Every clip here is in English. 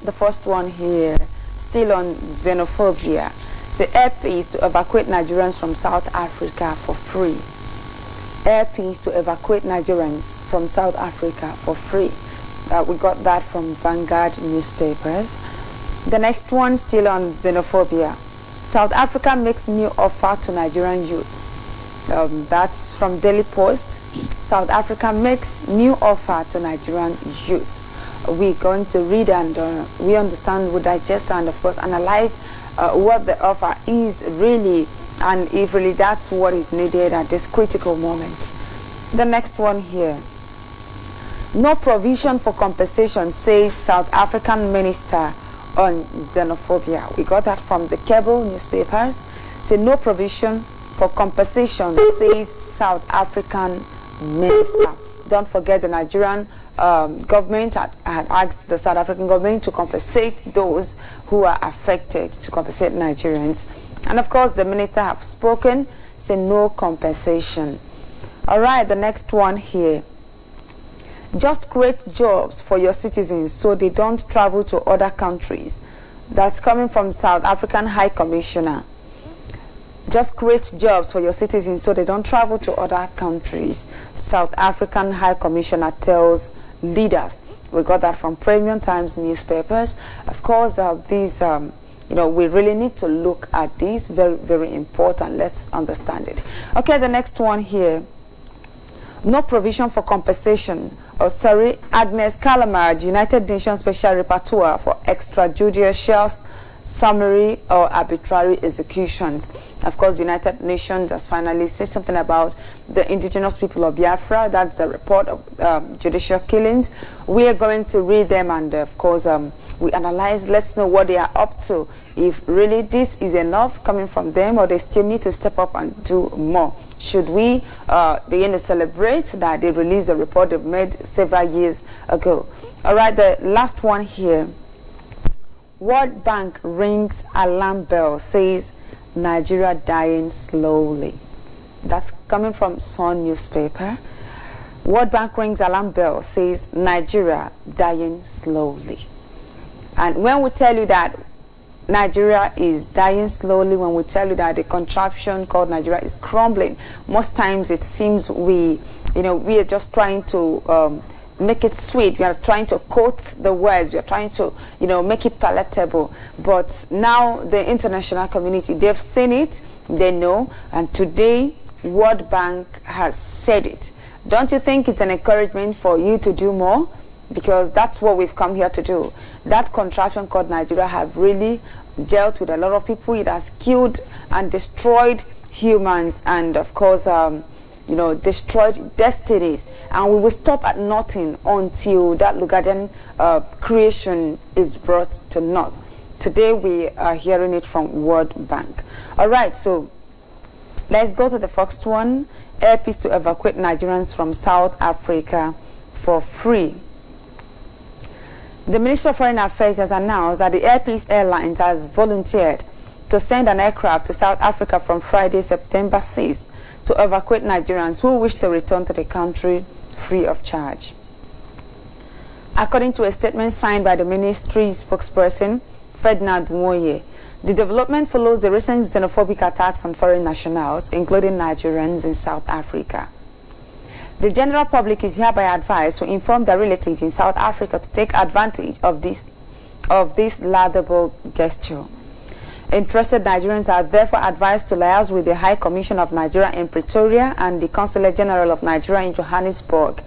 the first one here, still on xenophobia. The air peace to evacuate Nigerians from South Africa for free. Air peace to evacuate Nigerians from South Africa for free. We got that from Vanguard newspapers. The next one, still on xenophobia. South Africa makes new offer to Nigerian youths. That's from Daily Post. South Africa makes new offer to Nigerian youths. We're going to read and we understand, we digest and of course analyze what the offer is really, and if really that's what is needed at this critical moment. The next one here. No provision for compensation, says South African minister on xenophobia. We got that from the cable newspapers. Say no provision for compensation, says South African minister. Don't forget the Nigerian government had asked the South African government to compensate those who are affected, to compensate Nigerians. And of course the minister have spoken, say no compensation. All right, the next one here. Just create jobs for your citizens so they don't travel to other countries. That's coming from South African High Commissioner. Just create jobs for your citizens so they don't travel to other countries. South African High Commissioner tells leaders. We got that from Premium Times newspapers. Of course, these, we really need to look at these. Very, very important. Let's understand it. Okay, the next one here. No provision for compensation. Agnes Callamard, United Nations Special Rapporteur for extrajudicial, summary or arbitrary executions. Of course, United Nations has finally said something about the indigenous people of Biafra. That's the report of judicial killings. We are going to read them and, of course, we analyze. Let's know what they are up to. If really this is enough coming from them, or they still need to step up and do more. Should we begin to celebrate that they released a report they've made several years ago? All right, the last one here. World Bank rings alarm bell, says Nigeria dying slowly. That's coming from Sun newspaper. World Bank rings alarm bell, says Nigeria dying slowly. And when we tell you that Nigeria is dying slowly, when we tell you that the contraption called Nigeria is crumbling, most times it seems we are just trying to make it sweet. We are trying to quote the words. We are trying to, make it palatable. But now the international community, they've seen it, they know, and today World Bank has said it. Don't you think it's an encouragement for you to do more? Because that's what we've come here to do. That contraption called Nigeria have really dealt with a lot of people. It has killed and destroyed humans and, of course, destroyed destinies. And we will stop at nothing until that Lugaden creation is brought to naught. Today we are hearing it from World Bank. All right, so let's go to the first one. Air peace to evacuate Nigerians from South Africa for free. The Ministry of Foreign Affairs has announced that the Air Peace Airlines has volunteered to send an aircraft to South Africa from Friday, September 6th to evacuate Nigerians who wish to return to the country free of charge. According to a statement signed by the ministry's spokesperson, Ferdinand Nwonye, the development follows the recent xenophobic attacks on foreign nationals, including Nigerians in South Africa. The general public is hereby advised to inform their relatives in South Africa to take advantage of this laudable gesture. Interested Nigerians are therefore advised to liaise with the High Commission of Nigeria in Pretoria and the Consulate General of Nigeria in Johannesburg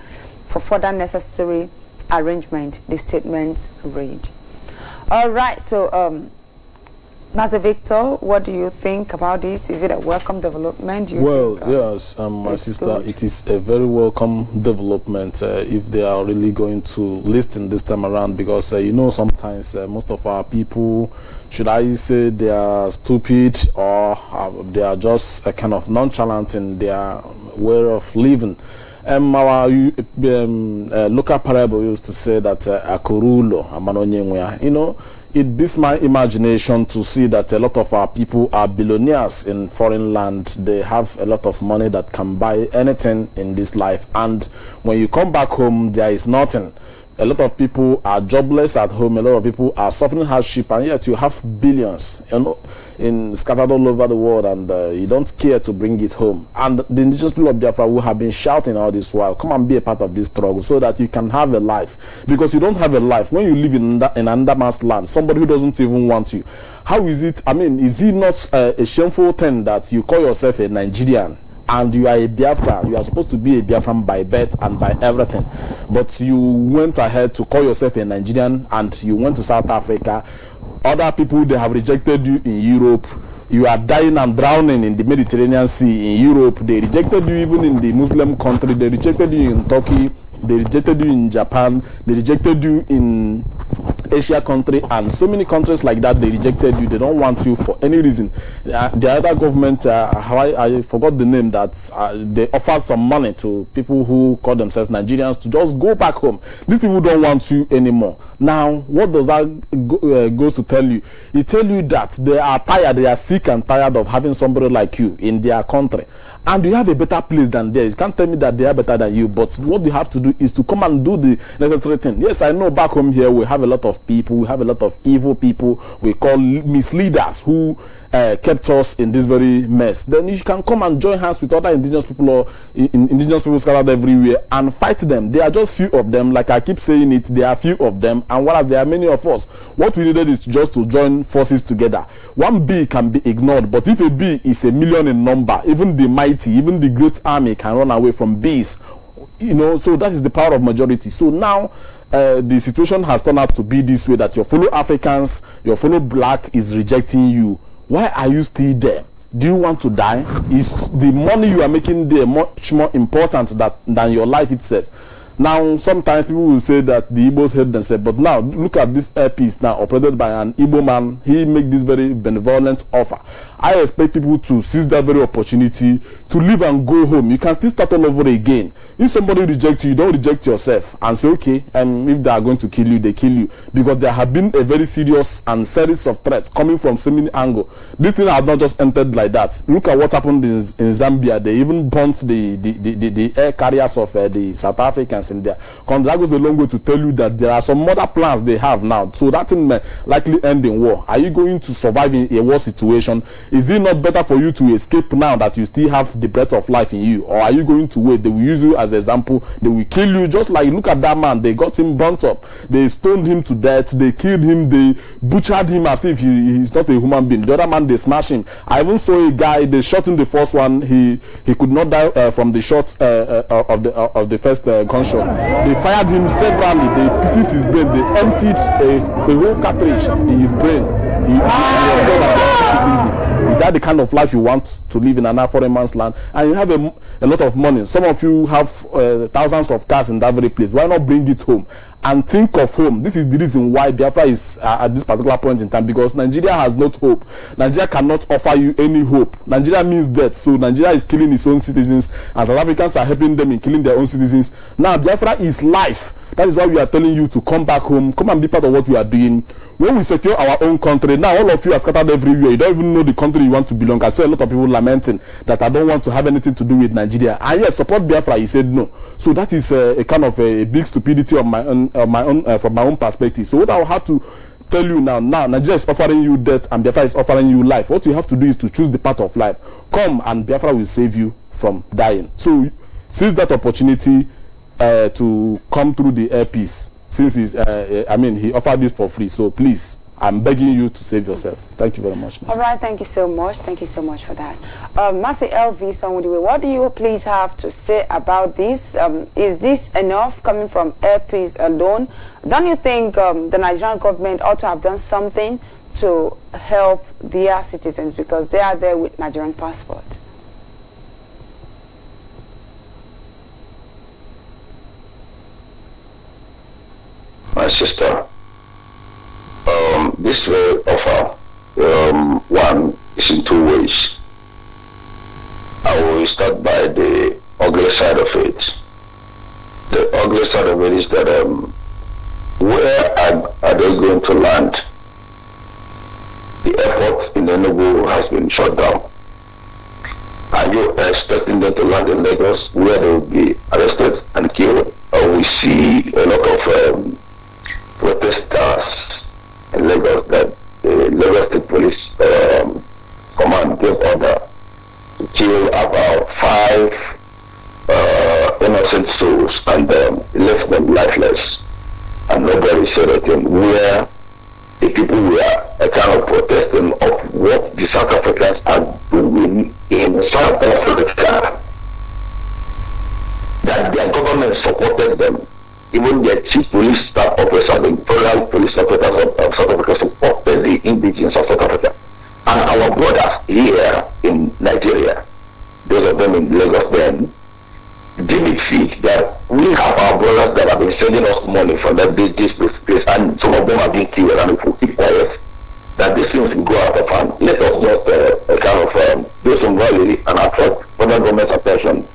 for further necessary arrangement, the statements read. All right, so Master Victor, what do you think about this? Is it a welcome development? Yes, my sister, good. It is a very welcome development if they are really going to listen this time around, because sometimes most of our people, should I say, they are stupid or they are just kind of nonchalant in their way of living. Our local parable used to say that akorulo amanonyenwe, it beats my imagination to see that a lot of our people are billionaires in foreign land. They have a lot of money that can buy anything in this life, and when you come back home, there is nothing. A lot of people are jobless at home. A lot of people are suffering hardship, and yet you have billions, you know, scattered all over the world, and you don't care to bring it home. And the indigenous people of Biafra who have been shouting all this while, come and be a part of this struggle so that you can have a life. Because you don't have a life when you live in another man's land, somebody who doesn't even want you. How is it, I mean, is it not a shameful thing that you call yourself a Nigerian and you are a Biafra? You are supposed to be a Biafran by birth and by everything, but you went ahead to call yourself a Nigerian and you went to South Africa. Other people, they have rejected you in Europe. You are dying and drowning in the Mediterranean Sea in Europe. They rejected you even in the Muslim country. They rejected you in Turkey. They rejected you in Japan. They rejected you in Asia country, and so many countries like that. They rejected you. They don't want you for any reason. The other government, I forgot the name, that they offered some money to people who call themselves Nigerians to just go back home. These people don't want you anymore. Now, what does that goes to tell you? It tells you that they are tired, they are sick and tired of having somebody like you in their country. And you have a better place than theirs. You can't tell me that they are better than you, but what you have to do is to come and do the necessary thing. Yes, I know back home here we have a lot of people, we have a lot of evil people we call misleaders who kept us in this very mess. Then you can come and join hands with other indigenous people or indigenous people scattered everywhere and fight them. There are just few of them, like I keep saying it, there are few of them, and whereas there are many of us, what we needed is just to join forces together. One bee can be ignored, but if a bee is a million in number, even the mighty, even the great army can run away from bees. You know, so that is the power of majority. So now the situation has turned out to be this way, that your fellow Africans, your fellow black is rejecting you. Why are you still there? Do you want to die? Is the money you are making there much more important than your life itself? Now, sometimes people will say that the Igbos hate themselves, but now look at this airpiece now operated by an Igbo man. He make this very benevolent offer. I expect people to seize that very opportunity to leave and go home. You can still start all over again. If somebody rejects you, don't reject yourself and say, okay, if they are going to kill you, they kill you. Because there have been a very serious and series of threats coming from so many angles. This thing has not just entered like that. Look at what happened in Zambia. They even burnt the air carriers of the South Africans in there. That goes a long way to tell you that there are some other plans they have now. So that thing may likely end in war. Are you going to survive in a war situation? Is it not better for you to escape now that you still have the breath of life in you? Or are you going to wait? They will use you as an example. They will kill you. Just like, look at that man. They got him burnt up. They stoned him to death. They killed him. They butchered him as if he's not a human being. The other man, they smashed him. I even saw a guy, they shot him the first one. He could not die from the shot of the first gunshot. They fired him severally. They pieces his brain. They emptied a whole cartridge in his brain. He shooting him. Is that the kind of life you want to live in an foreign man's land? And you have a lot of money. Some of you have thousands of cars in that very place. Why not bring it home and think of home? This is the reason why Biafra is at this particular point in time, because Nigeria has not hope. Nigeria cannot offer you any hope. Nigeria means death. So Nigeria is killing its own citizens, and South Africans are helping them in killing their own citizens. Now Biafra is life. That is why we are telling you to come back home, come and be part of what we are doing. When we secure our own country, now all of you are scattered everywhere. You don't even know the country you want to belong. I saw a lot of people lamenting that I don't want to have anything to do with Nigeria. And yes, support Biafra. He said no. So that is a kind of a big stupidity of from my own perspective. So what I will have to tell you now, Nigeria is offering you death and Biafra is offering you life. What you have to do is to choose the path of life. Come and Biafra will save you from dying. So seize that opportunity to come through the airpiece, since he's he offered this for free. So please, I'm begging you to save yourself. Thank you very much, Mr. All right, thank you so much. Thank you so much for that. Master LV Sonwudiwe, what do you please have to say about this? Is this enough coming from airpiece alone? Don't you think the Nigerian government ought to have done something to help their citizens, because they are there with Nigerian passport? My sister, this very offer, one is in two ways. I will start by the ugly side of it. The ugly side of it is that where are they going to land? The airport in Enugu has been shut down. Are you expecting them to land in Lagos, where they will be arrested and killed we see a lot of protesters in Lagos that the Lagos State Police Command gave order to kill about 5 innocent souls and left them lifeless. And nobody said anything, where the people were kind of protesting of what the South Africans are doing in South Africa, that their government supported them. Even their chief police staff officer, the federal police officers of South Africa, supported the indigenous of South Africa. And our brothers here in Nigeria, those of them in Lagos then, did feed that we have our brothers that have been sending us money from that this place, and some of them have been killed, and if we keep quiet, that these things will go out of hand. Let us just kind of do some rally and attract federal government's attention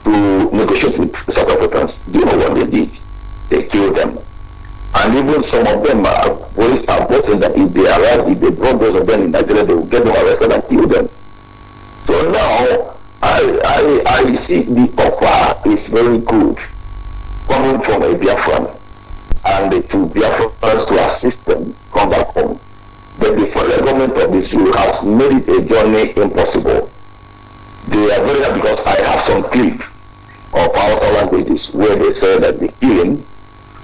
to negotiate with South Africans. Do you know what they did? They killed them. And even some of them police are boasting that if they arrive, if they brought those of them in Nigeria, they will get them arrested and kill them. So now, I see the offer is very good coming from a Biafran, and the two Biafrans to assist them come back home. But the federal government of this zoo has made it a journey impossible. They are very happy because I have some clip of our languages where they say that the killing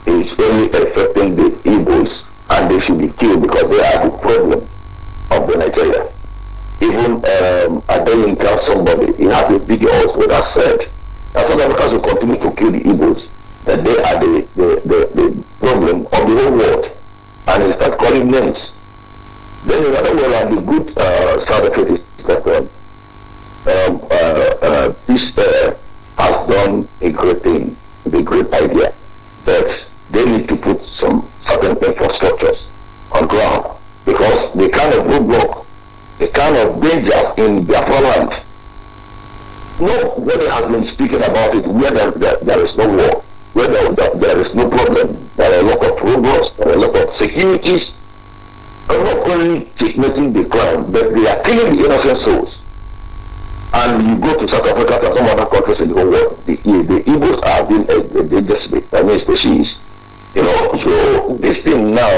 is only affecting the Igbos and they should be killed because they are the problem of the Nigeria. Even I don't encounter somebody, he has a video also that said that South Africans will continue to kill the Igbos, that they are the problem of the whole world, and he starts calling names. Then in other words, the good side of it is that this has done a great thing, a great idea, that they need to put some certain infrastructures on ground, because the kind of roadblock, the kind of danger in Biafra land, nobody has been speaking about it where there is no war, where there is no problem. There are a lot of roadblocks, there are a lot of securities, and not only checkmating the crime, but they are killing the innocent souls. And you go to South Africa and some other countries in the whole world, the Igbos are being a dangerous species. You know, so this thing now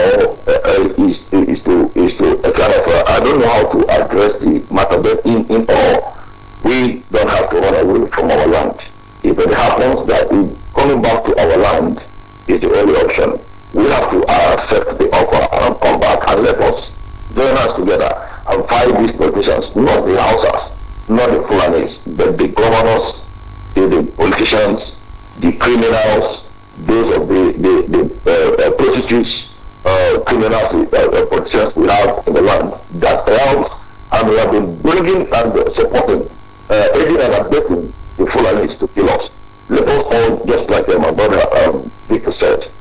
is to kind of I don't know how to address the matter, but in all, we don't have to run away from our land. If it happens that coming back to our land is the only option, we have to accept the offer and come back and let us join us together and fight these politicians, not the Hausas, not the Fulanis, but the governors, the politicians, the criminals, those of the prostitutes, criminals, politicians we have in the land that help, and we have been bringing and supporting, aiding and abetting the Fulanis to kill us. Let us all, just like my brother Victor said,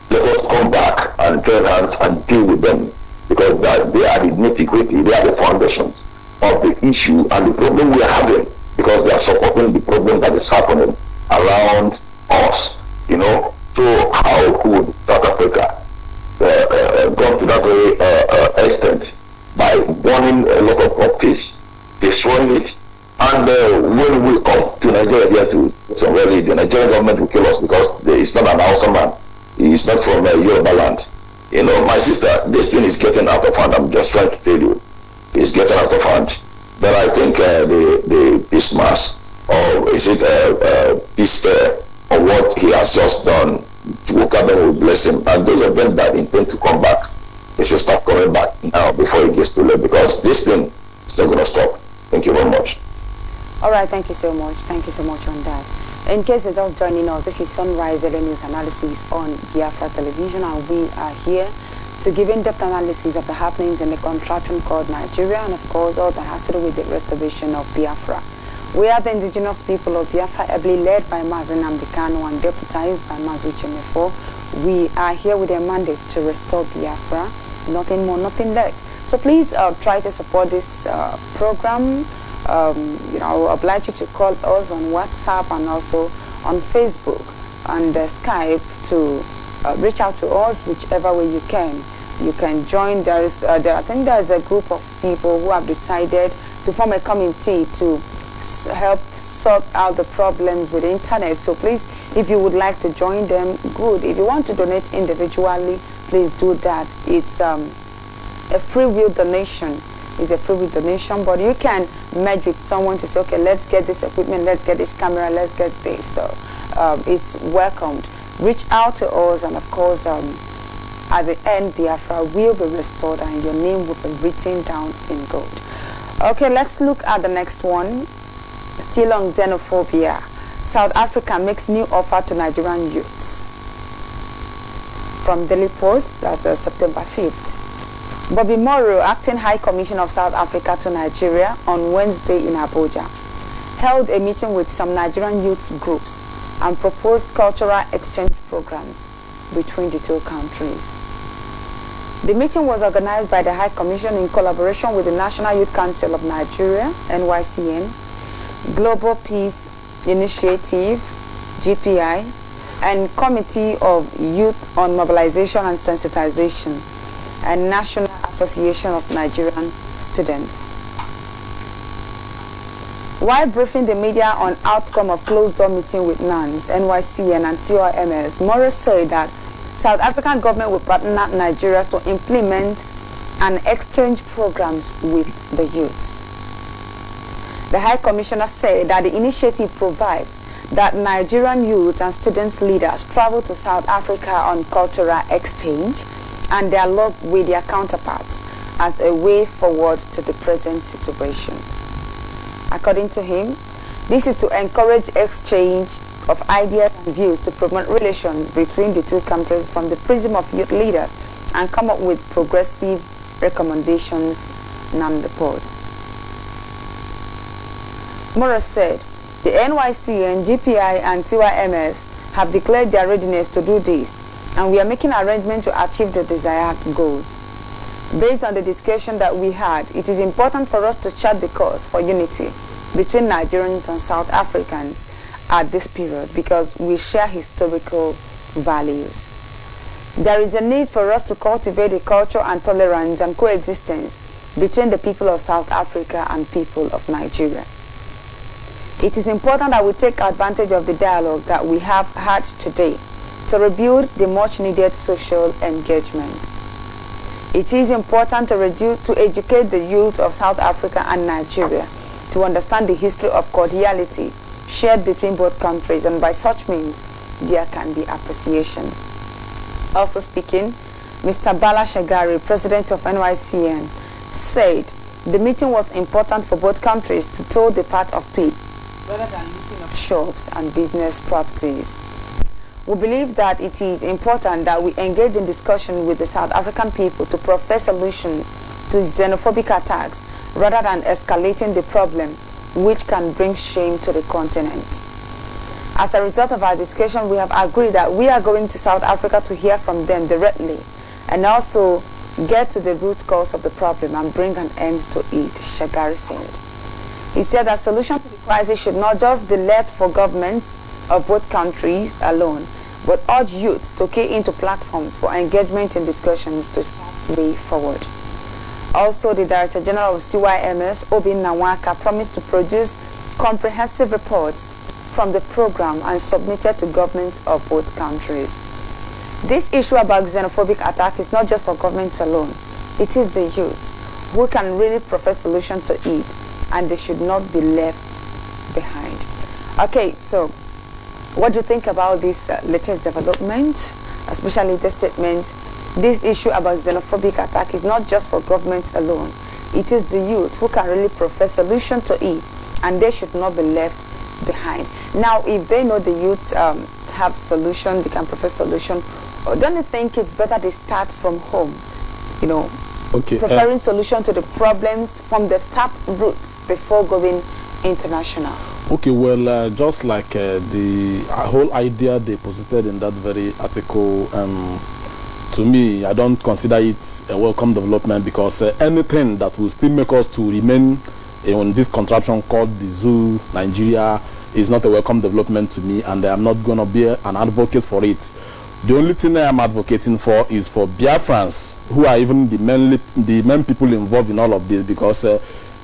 let us come back and join hands and deal with them, because they are the nitty-gritty, they are the foundations of the issue and the problem we are having, because they are supporting the problem that is happening around us, you know. So how could South Africa go to that very extent by burning a lot of properties, destroying it, and when we come to Nigeria here so really the Nigerian government will kill us because it's not an Hausa man, he's not from Yoruba land. You know, my sister, this thing is getting out of hand. I'm just trying to tell you, it's getting out of hand. But I think the peace mass, or is it peace fair, or what he has just done, Chukwuka will bless him. And those of them that intend to come back, they should start coming back now before it gets too late, because this thing is not going to stop. Thank you very much. All right, thank you so much. Thank you so much on that. In case you're just joining us, this is Sunrise Daily News Analysis on Biafra Television, and we are here to give in-depth analysis of the happenings in the contraption called Nigeria, and of course all that has to do with the restoration of Biafra. We are the indigenous people of Biafra, ably led by Mazen Amdekano and deputized by Mazu Chemefo. We are here with a mandate to restore Biafra, nothing more, nothing less. So please try to support this program. You know, I will oblige you to call us on WhatsApp and also on Facebook and Skype to reach out to us whichever way you can. You can join. I think there is a group of people who have decided to form a committee to help sort out the problems with the internet. So please, If you would like to join them, good. If you want to donate individually, please do that. It's a free will donation. It's a free will donation, but you can merge with someone to say, okay, let's get this equipment, let's get this camera, let's get this. So it's welcomed. Reach out to us, and of course, at the end, Biafra will be restored and your name will be written down in gold. Okay, let's look at the next one. Still on xenophobia. South Africa makes new offer to Nigerian youths. From Daily Post, that's September 5th. Bobby Morrow, Acting High Commissioner of South Africa to Nigeria, on Wednesday in Abuja, held a meeting with some Nigerian youth groups and proposed cultural exchange programs between the two countries. The meeting was organized by the High Commission in collaboration with the National Youth Council of Nigeria, NYCN, Global Peace Initiative, GPI, and Committee of Youth on Mobilization and Sensitization, and National Association of Nigerian Students. While briefing the media on outcome of closed-door meeting with NANS, NYCN, and COMS, Morris said that South African government will partner Nigeria to implement and exchange programs with the youths. The High Commissioner said that the initiative provides that Nigerian youth and students leaders travel to South Africa on cultural exchange and dialogue with their counterparts as a way forward to the present situation. According to him, this is to encourage exchange of ideas and views to promote relations between the two countries from the prism of youth leaders and come up with progressive recommendations, NAM reports. Morris said, the NYCN, GPI, and CYMS have declared their readiness to do this, and we are making arrangements to achieve the desired goals. Based on the discussion that we had, it is important for us to chart the course for unity between Nigerians and South Africans at this period because we share historical values. There is a need for us to cultivate a culture and tolerance and coexistence between the people of South Africa and people of Nigeria. It is important that we take advantage of the dialogue that we have had today to rebuild the much-needed social engagement. It is important to educate the youth of South Africa and Nigeria to understand the history of cordiality shared between both countries, and by such means, there can be appreciation. Also speaking, Mr. Bala Shagari, President of NYCN, said the meeting was important for both countries to toe the path of peace rather than looting of shops and business properties. We believe that it is important that we engage in discussion with the South African people to profess solutions to xenophobic attacks rather than escalating the problem, which can bring shame to the continent. As a result of our discussion, we have agreed that we are going to South Africa to hear from them directly and also get to the root cause of the problem and bring an end to it, Shagari said. He said that solution to the crisis should not just be left for governments of both countries alone, but urge youth to key into platforms for engagement in discussions to chart the way forward. Also, the Director General of CYMS, Obin Nawaka, promised to produce comprehensive reports from the program and submitted to governments of both countries. This issue about xenophobic attack is not just for governments alone. It is the youth who can really profess solution to it, and they should not be left behind. Okay, so what do you think about this latest development, especially the statement? This issue about xenophobic attack is not just for governments alone. It is the youth who can really profess solution to it, and they should not be left behind. Now, if they know the youths have solution, they can profess solution, don't you think it's better they start from home, you know, preferring solution to the problems from the tap root before going international? Okay, well, just like the whole idea they posited in that very article, to me, I don't consider it a welcome development, because anything that will still make us to remain in this contraption called the zoo, Nigeria, is not a welcome development to me, and I'm not going to be an advocate for it. The only thing I am advocating for is for Biafrans, who are even the main people involved in all of this, because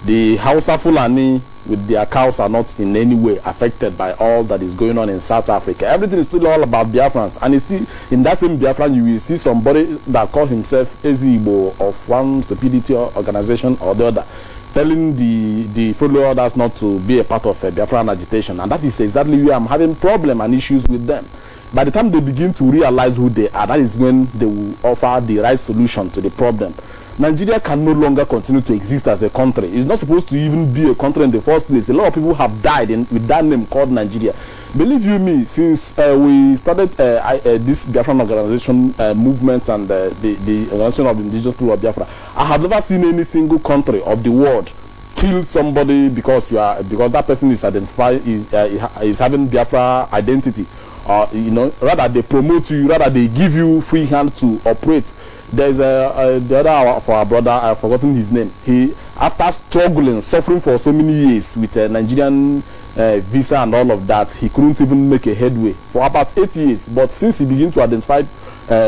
The Hausa Fulani with their cows are not in any way affected by all that is going on in South Africa. Everything is still all about Biafrans, and it's still, in that same Biafran, you will see somebody that call himself Ezigbo of one stupidity organization or the other, telling the fellow others not to be a part of Biafran agitation, and that is exactly where I'm having problem and issues with them. By the time they begin to realize who they are, that is when they will offer the right solution to the problem. Nigeria can no longer continue to exist as a country. It's not supposed to even be a country in the first place. A lot of people have died with that name called Nigeria. Believe you me, since we started this Biafran organization movement and the organization of the indigenous people of Biafra, I have never seen any single country of the world kill somebody because that person is identified is having Biafra identity. You know, rather they promote you, rather they give you free hand to operate. There's the other for our brother, I've forgotten his name. He, after struggling, suffering for so many years with a Nigerian visa and all of that, he couldn't even make a headway for about 8 years. But since he began to identify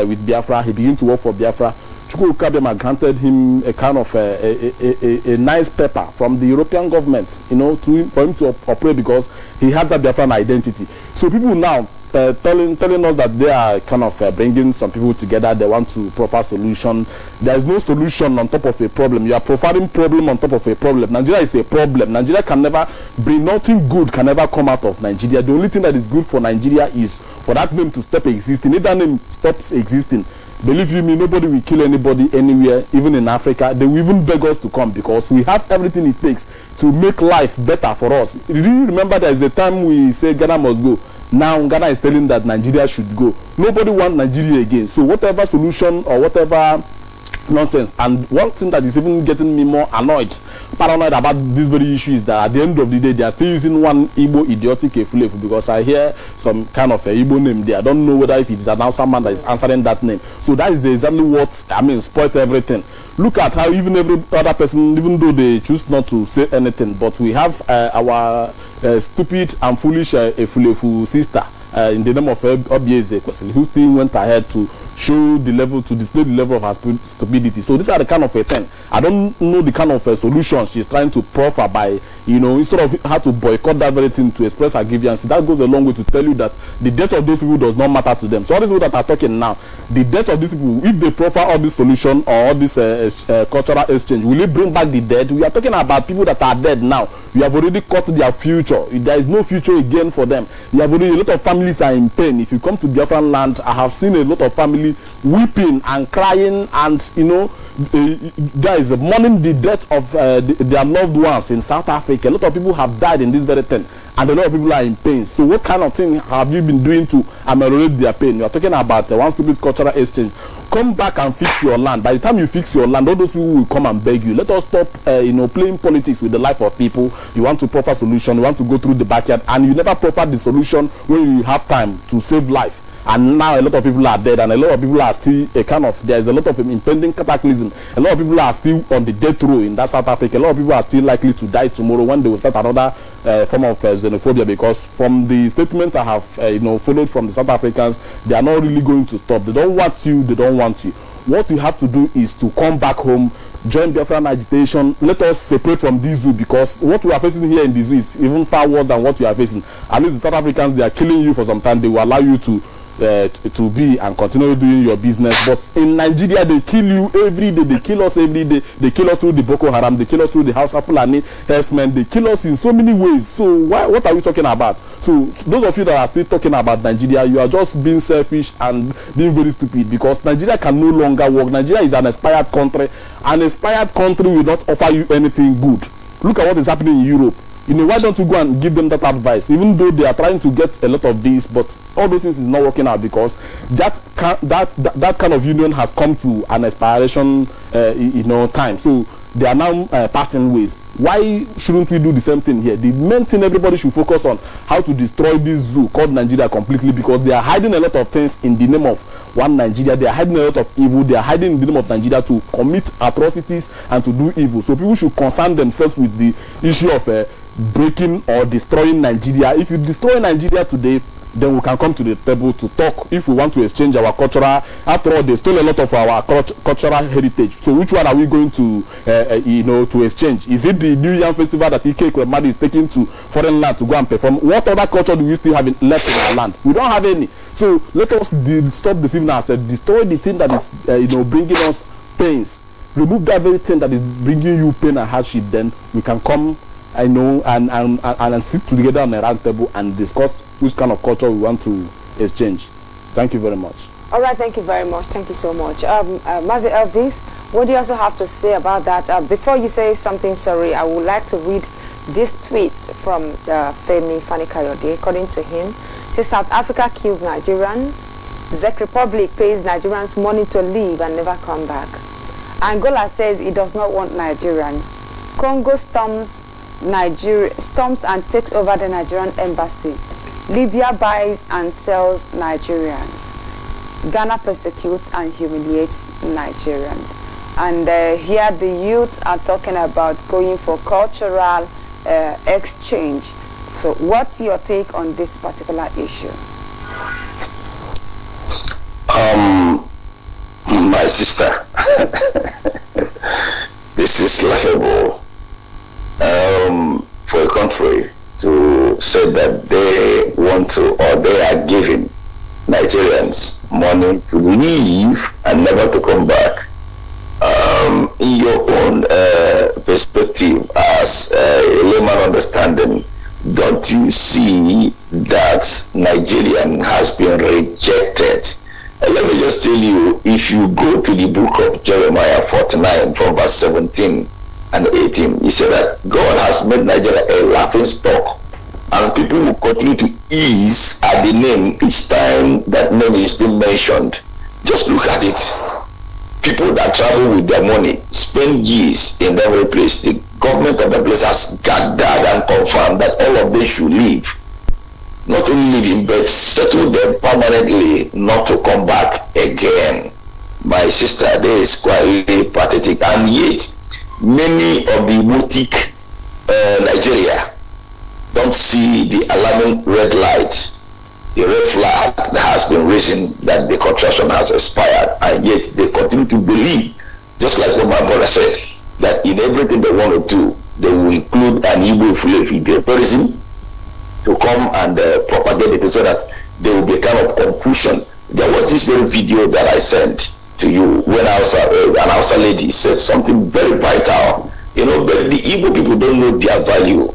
with Biafra, he began to work for Biafra. Chukwu Kabema granted him a kind of a nice paper from the European government, you know, for him to operate because he has that Biafran identity. So people now telling us that they are kind of bringing some people together. They want to proffer solution. There is no solution on top of a problem. You are profiling problem on top of a problem. Nigeria is a problem. Nigeria can never bring, nothing good can never come out of Nigeria. The only thing that is good for Nigeria is for that name to stop existing. If that name stops existing, believe you me, nobody will kill anybody anywhere, even in Africa. They will even beg us to come because we have everything it takes to make life better for us. Do you remember there is a time we say Ghana must go? Now Ghana is telling that Nigeria should go. Nobody wants Nigeria again. So whatever solution or whatever nonsense. And one thing that is even getting me more paranoid about this very issue is that at the end of the day, they are still using one Igbo idiotic efulefu, because I hear some kind of a Igbo name there. I don't know whether if it's an answer man that is answering that name. So that is exactly what, I mean, spoiled everything. Look at how even every other person, even though they choose not to say anything, but we have our stupid and foolish efulefu sister in the name of Obieze Kwesili, who still went ahead to show the level, to display the level of her stupidity. So these are the kind of a thing. I don't know the kind of solution she's trying to proffer by, you know, instead of her to boycott that very thing to express her grievance. That goes a long way to tell you that the death of those people does not matter to them. So all these people that are talking now, the death of these people, if they proffer all this solution or all this cultural exchange, will it bring back the dead? We are talking about people that are dead now. We have already cut their future. There is no future again for them. You have already, a lot of families are in pain. If you come to Biafran land, I have seen a lot of families weeping and crying, and you know, there is mourning the death of their loved ones in South Africa. A lot of people have died in this very thing, and a lot of people are in pain. So what kind of thing have you been doing to ameliorate their pain? You are talking about one stupid cultural exchange. Come back and fix your land. By the time you fix your land, all those people will come and beg you. Let us stop you know, playing politics with the life of people. You want to proffer solution, you want to go through the backyard, and you never proffer the solution when you have time to save life. And now a lot of people are dead, and a lot of people are still a kind of, there is a lot of impending cataclysm. A lot of people are still on the death row in that South Africa. A lot of people are still likely to die tomorrow when they will start another form of xenophobia, because from the statement I have you know, followed from the South Africans, they are not really going to stop. They don't want you, they don't want you. What you have to do is to come back home, join Biafran agitation. Let us separate from this zoo, because what we are facing here in the zoo is even far worse than what you are facing. At least the South Africans, they are killing you for some time. They will allow you to be and continue doing your business. But in Nigeria, they kill you every day. They kill us every day. They kill us through the Boko Haram. They kill us through the Hausa Fulani herdsmen. They kill us in so many ways. So what are we talking about? So those of you that are still talking about Nigeria, you are just being selfish and being very stupid, because Nigeria can no longer work. Nigeria is an expired country. An expired country will not offer you anything good. Look at what is happening in Europe. You know, why don't you go and give them that advice, even though they are trying to get a lot of this, but all those things is not working out, because that kind of union has come to an expiration you know, time. So they are now parting ways. Why shouldn't we do the same thing here? The main thing everybody should focus on, how to destroy this zoo called Nigeria completely, because they are hiding a lot of things in the name of one Nigeria. They are hiding a lot of evil. They are hiding in the name of Nigeria to commit atrocities and to do evil. So people should concern themselves with the issue of breaking or destroying Nigeria. If you destroy Nigeria today, then we can come to the table to talk if we want to exchange our cultural. After all, they stole a lot of our cultural heritage. So which one are we going to, to exchange? Is it the New Yam Festival that Ike Kwemadi is taking to foreign land to go and perform? What other culture do we still have left in our land? We don't have any. So let us stop deceiving ourselves. Destroy the thing that is, bringing us pains. Remove that very thing that is bringing you pain and hardship. Then we can come, and sit together on a round table and discuss which kind of culture we want to exchange. Thank you very much. All right, thank you very much. Thank you so much. Mazi Elvis, what do you also have to say about that? Before you say something, sorry, I would like to read this tweet from Femi Fani-Kayode. According to him, it says South Africa kills Nigerians. Czech Republic pays Nigerians money to leave and never come back. Angola says it does not want Nigerians. Congo storms and takes over the Nigerian embassy. Libya buys and sells Nigerians. Ghana persecutes and humiliates Nigerians. And here the youth are talking about going for cultural exchange. So what's your take on this particular issue? My sister, this is laughable for a country to say that they want to, or they are giving Nigerians money to leave and never to come back. In your own perspective, as a layman understanding, don't you see that Nigerian has been rejected? Let me just tell you, if you go to the book of Jeremiah 49 from verse 17 and 18, he said that God has made Nigeria a laughing stock, and people will continue to ease at the name each time that name is being mentioned. Just look at it. People that travel with their money spend years in every place. The government of the place has gathered and confirmed that all of them should leave. Not only living, but settle them permanently, not to come back again. My sister, this is quite pathetic, and yet many of the boutique Nigeria don't see the alarming red lights, the red flag that has been raising that the contraction has expired, and yet they continue to believe, just like what my brother said, that in everything they want to do, they will include an Igbo imperialism to come and propagate it, so that there will be a kind of confusion. There was this very video that I sent to you when an Hausa lady said something very vital, but the Igbo people don't know their value.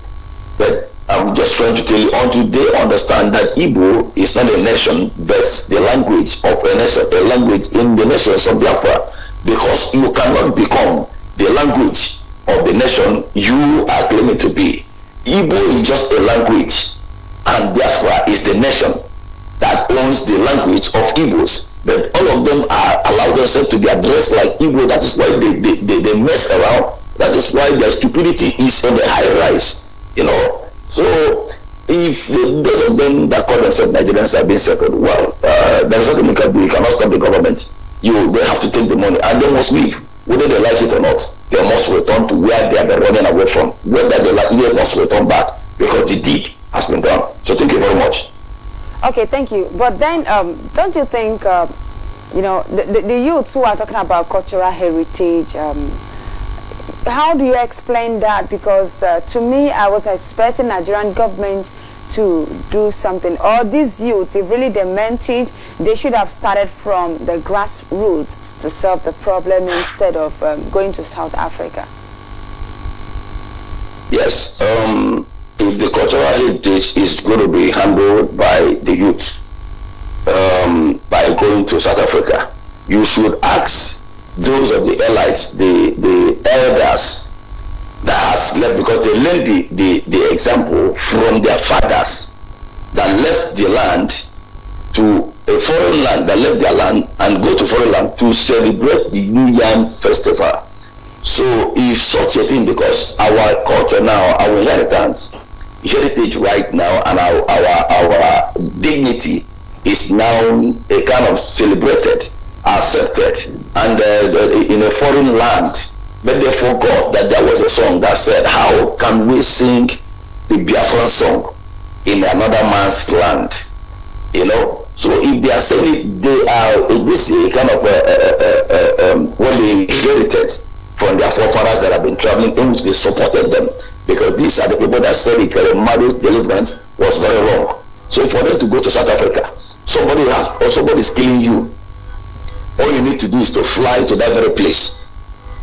But I'm just trying to tell you, until they understand that Igbo is not a nation, but the language of a nation, a language in the nations of Biafra, because you cannot become the language of the nation you are claiming to be. Igbo is just a language, and Biafra is the nation that owns the language of Igbos. But all of them are allowed themselves to be addressed like Igbo. That is why they mess around. That is why their stupidity is on the high rise. So if those of them that call themselves Nigerians are being settled, well, there's nothing we can do. You cannot stop the government. They have to take the money, and they must leave, whether they like it or not. They must return to where they have been running away from. Whether they like it, they must return back, because the deed has been done. So thank you very much. Okay, thank you. But then, don't you think, the youths who are talking about cultural heritage, how do you explain that? Because to me, I was expecting Nigerian government to do something. Or these youths, if really they meant it, they should have started from the grassroots to solve the problem instead of going to South Africa. Yes. If the cultural heritage is going to be handled by the youth, by going to South Africa, you should ask those of the elites, the elders that has left, because they learned the example from their fathers that left the land to a foreign land, that left their land and go to foreign land to celebrate the New Yam Festival. So if such a thing, because our culture now, our inheritance, heritage right now, and our dignity is now a kind of celebrated, accepted, and in a foreign land. But they forgot that there was a song that said, how can we sing the Biafran song in another man's land? You know, so if they are saying it, they are this is kind of what they inherited from their forefathers that have been traveling, in which they supported them, because these are the people that said the marriage deliverance was very wrong. So for them to go to South Africa, somebody is killing you. All you need to do is to fly to that very place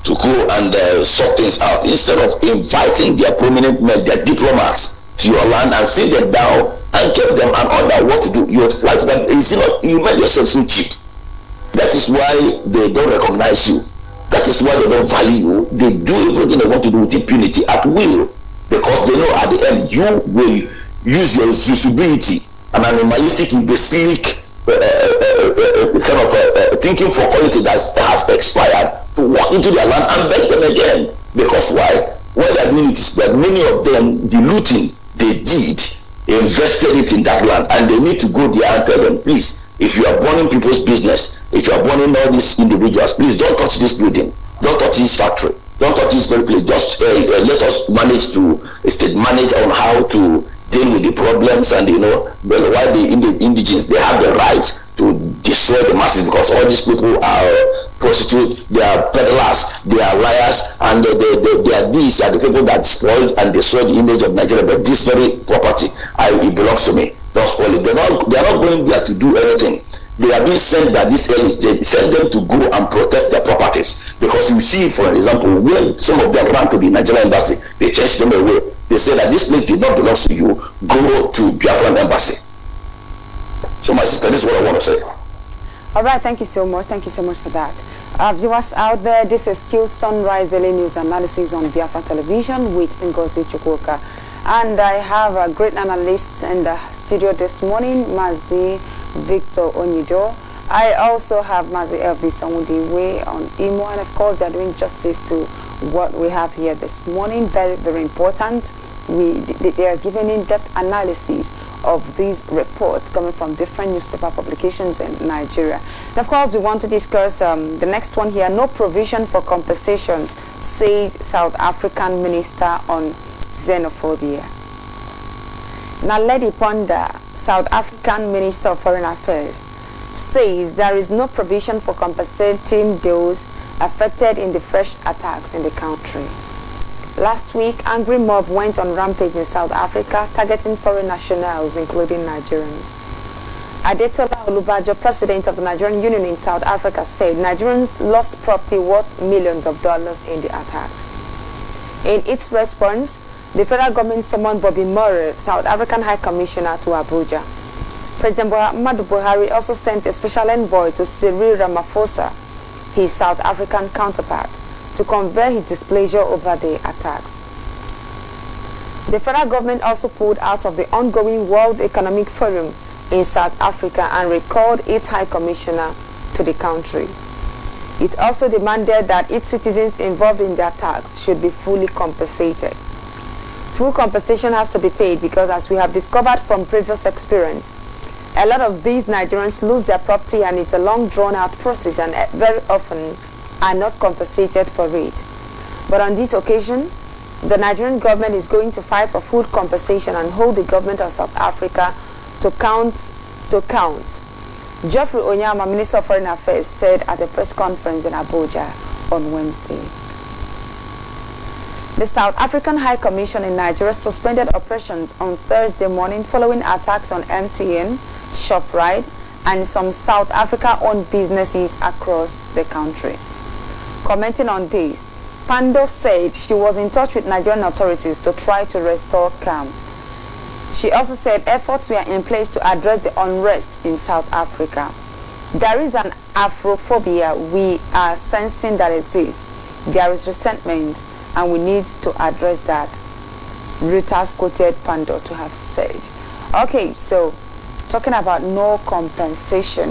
to go and sort things out, instead of inviting their prominent men, their diplomats, to your land and sit them down and keep them and order what to do. You would fly to them. You made yourself so cheap. That is why they don't recognize you. That is why they don't value you. They do everything they want to do with impunity at will, because they know at the end you will use your usability and animalistic, imbecilic kind of thinking for quality that has expired to walk into their land and beg them again. Because why? What they're doing is that many of them, the looting they did, invested it in that land, and they need to go there and tell them, please, if you are burning people's business, if you are burning all these individuals, please don't touch this building, don't touch this factory, don't touch this very place. Just let us manage on how to deal with the problems. And why the indigenous, they have the right to destroy the masses, because all these people are prostitutes, they are peddlers, they are liars, and these are the people that spoiled and destroyed the image of Nigeria. But this very property, it belongs to me. Don't spoil it. They are not going there to do anything. They are being sent by this elites. They send them to go and protect their properties. Because you see, for example, when some of them ran to the Nigerian embassy, they chased them away. They said that this place did not belong to you. Go to Biafran embassy. So my sister, this is what I want to say. All right, thank you so much. Thank you so much for that. Viewers out there, this is still Sunrise Daily News Analysis on Biafra Television with Ngozi Chukwuka. And I have a great analyst in the studio this morning, Mazi Victor Onido. I also have Mazi Elvis Onwudiwe on Imo, and of course they are doing justice to what we have here this morning. Very, very important. They are giving in-depth analysis of these reports coming from different newspaper publications in Nigeria. And of course, we want to discuss the next one here. No provision for compensation, says South African Minister on Xenophobia. Naledi Ponda, South African Minister of Foreign Affairs, says there is no provision for compensating those affected in the fresh attacks in the country. Last week, angry mob went on rampage in South Africa, targeting foreign nationals, including Nigerians. Adetola Olubajo, president of the Nigerian Union in South Africa, said Nigerians lost property worth millions of dollars in the attacks. In its response, the federal government summoned Bobby Murray, South African High Commissioner, to Abuja. President Muhammadu Buhari also sent a special envoy to Cyril Ramaphosa, his South African counterpart, to convey his displeasure over the attacks. The federal government also pulled out of the ongoing World Economic Forum in South Africa and recalled its High Commissioner to the country. It also demanded that its citizens involved in the attacks should be fully compensated. Full compensation has to be paid because, as we have discovered from previous experience, a lot of these Nigerians lose their property, and it's a long drawn-out process, and very often are not compensated for it. But on this occasion, the Nigerian government is going to fight for full compensation and hold the government of South Africa to account. Geoffery Onyeama, Minister of Foreign Affairs, said at a press conference in Abuja on Wednesday. The South African High Commission in Nigeria suspended operations on Thursday morning following attacks on MTN, ShopRite, and some South Africa-owned businesses across the country. Commenting on this, Pando said she was in touch with Nigerian authorities to try to restore calm. She also said efforts were in place to address the unrest in South Africa. There is an Afrophobia we are sensing that exists. There is resentment, and we need to address that, Reuters quoted Pando to have said. Okay, so talking about no compensation,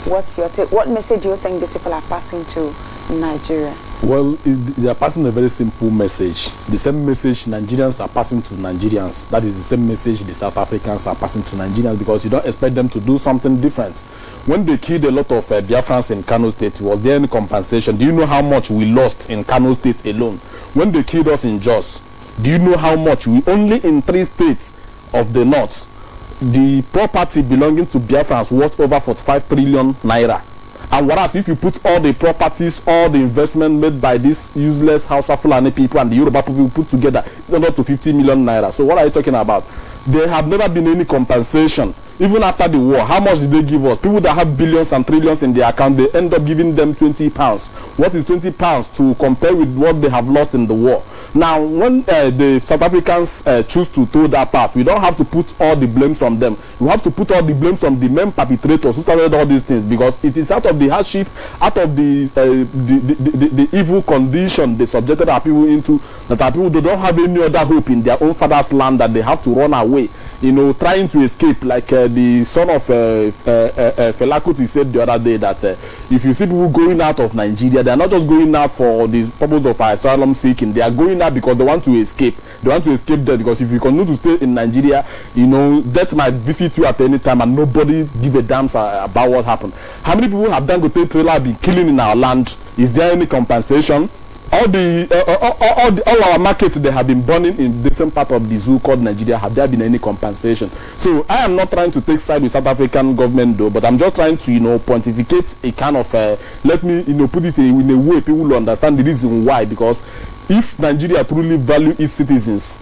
what's your take? What message do you think these people are passing to Nigeria? Well, they are passing a very simple message. The same message Nigerians are passing to Nigerians. That is the same message the South Africans are passing to Nigerians, because you don't expect them to do something different. When they killed a lot of Biafrans in Kano State, was there any compensation? Do you know how much we lost in Kano State alone? When they killed us in Jos, do you know how much we only in 3 states of the north, the property belonging to Biafrans worth over 45 trillion naira. And whereas if you put all the properties, all the investment made by these useless Hausa Fulani people and the Yoruba people put together, it's not to 50 million naira. So what are you talking about? There have never been any compensation. Even after the war, how much did they give us? People that have billions and trillions in their account, they end up giving them 20 pounds. What is 20 pounds to compare with what they have lost in the war? Now, when the South Africans choose to throw that part, we don't have to put all the blames on them. We have to put all the blames on the main perpetrators who started all these things, because it is out of the hardship, out of the evil condition they subjected our people into, that our people, they don't have any other hope in their own father's land, that they have to run away, you know, trying to escape, like the son of Fela Kuti said the other day, that if you see people going out of Nigeria, they are not just going out for the purpose of asylum seeking, they are going out because they want to escape. They want to escape death, because if you continue to stay in Nigeria, you know, death might visit you at any time and nobody give a damn about what happened. How many people have Dangote trailer been killing in our land? Is there any compensation? All our markets, they have been burning in different parts of the zoo called Nigeria. Have there been any compensation? So I am not trying to take side with South African government though, but I'm just trying to, you know, pontificate a kind of let me, you know, put it in a way people will understand the reason why. Because if Nigeria truly value its citizens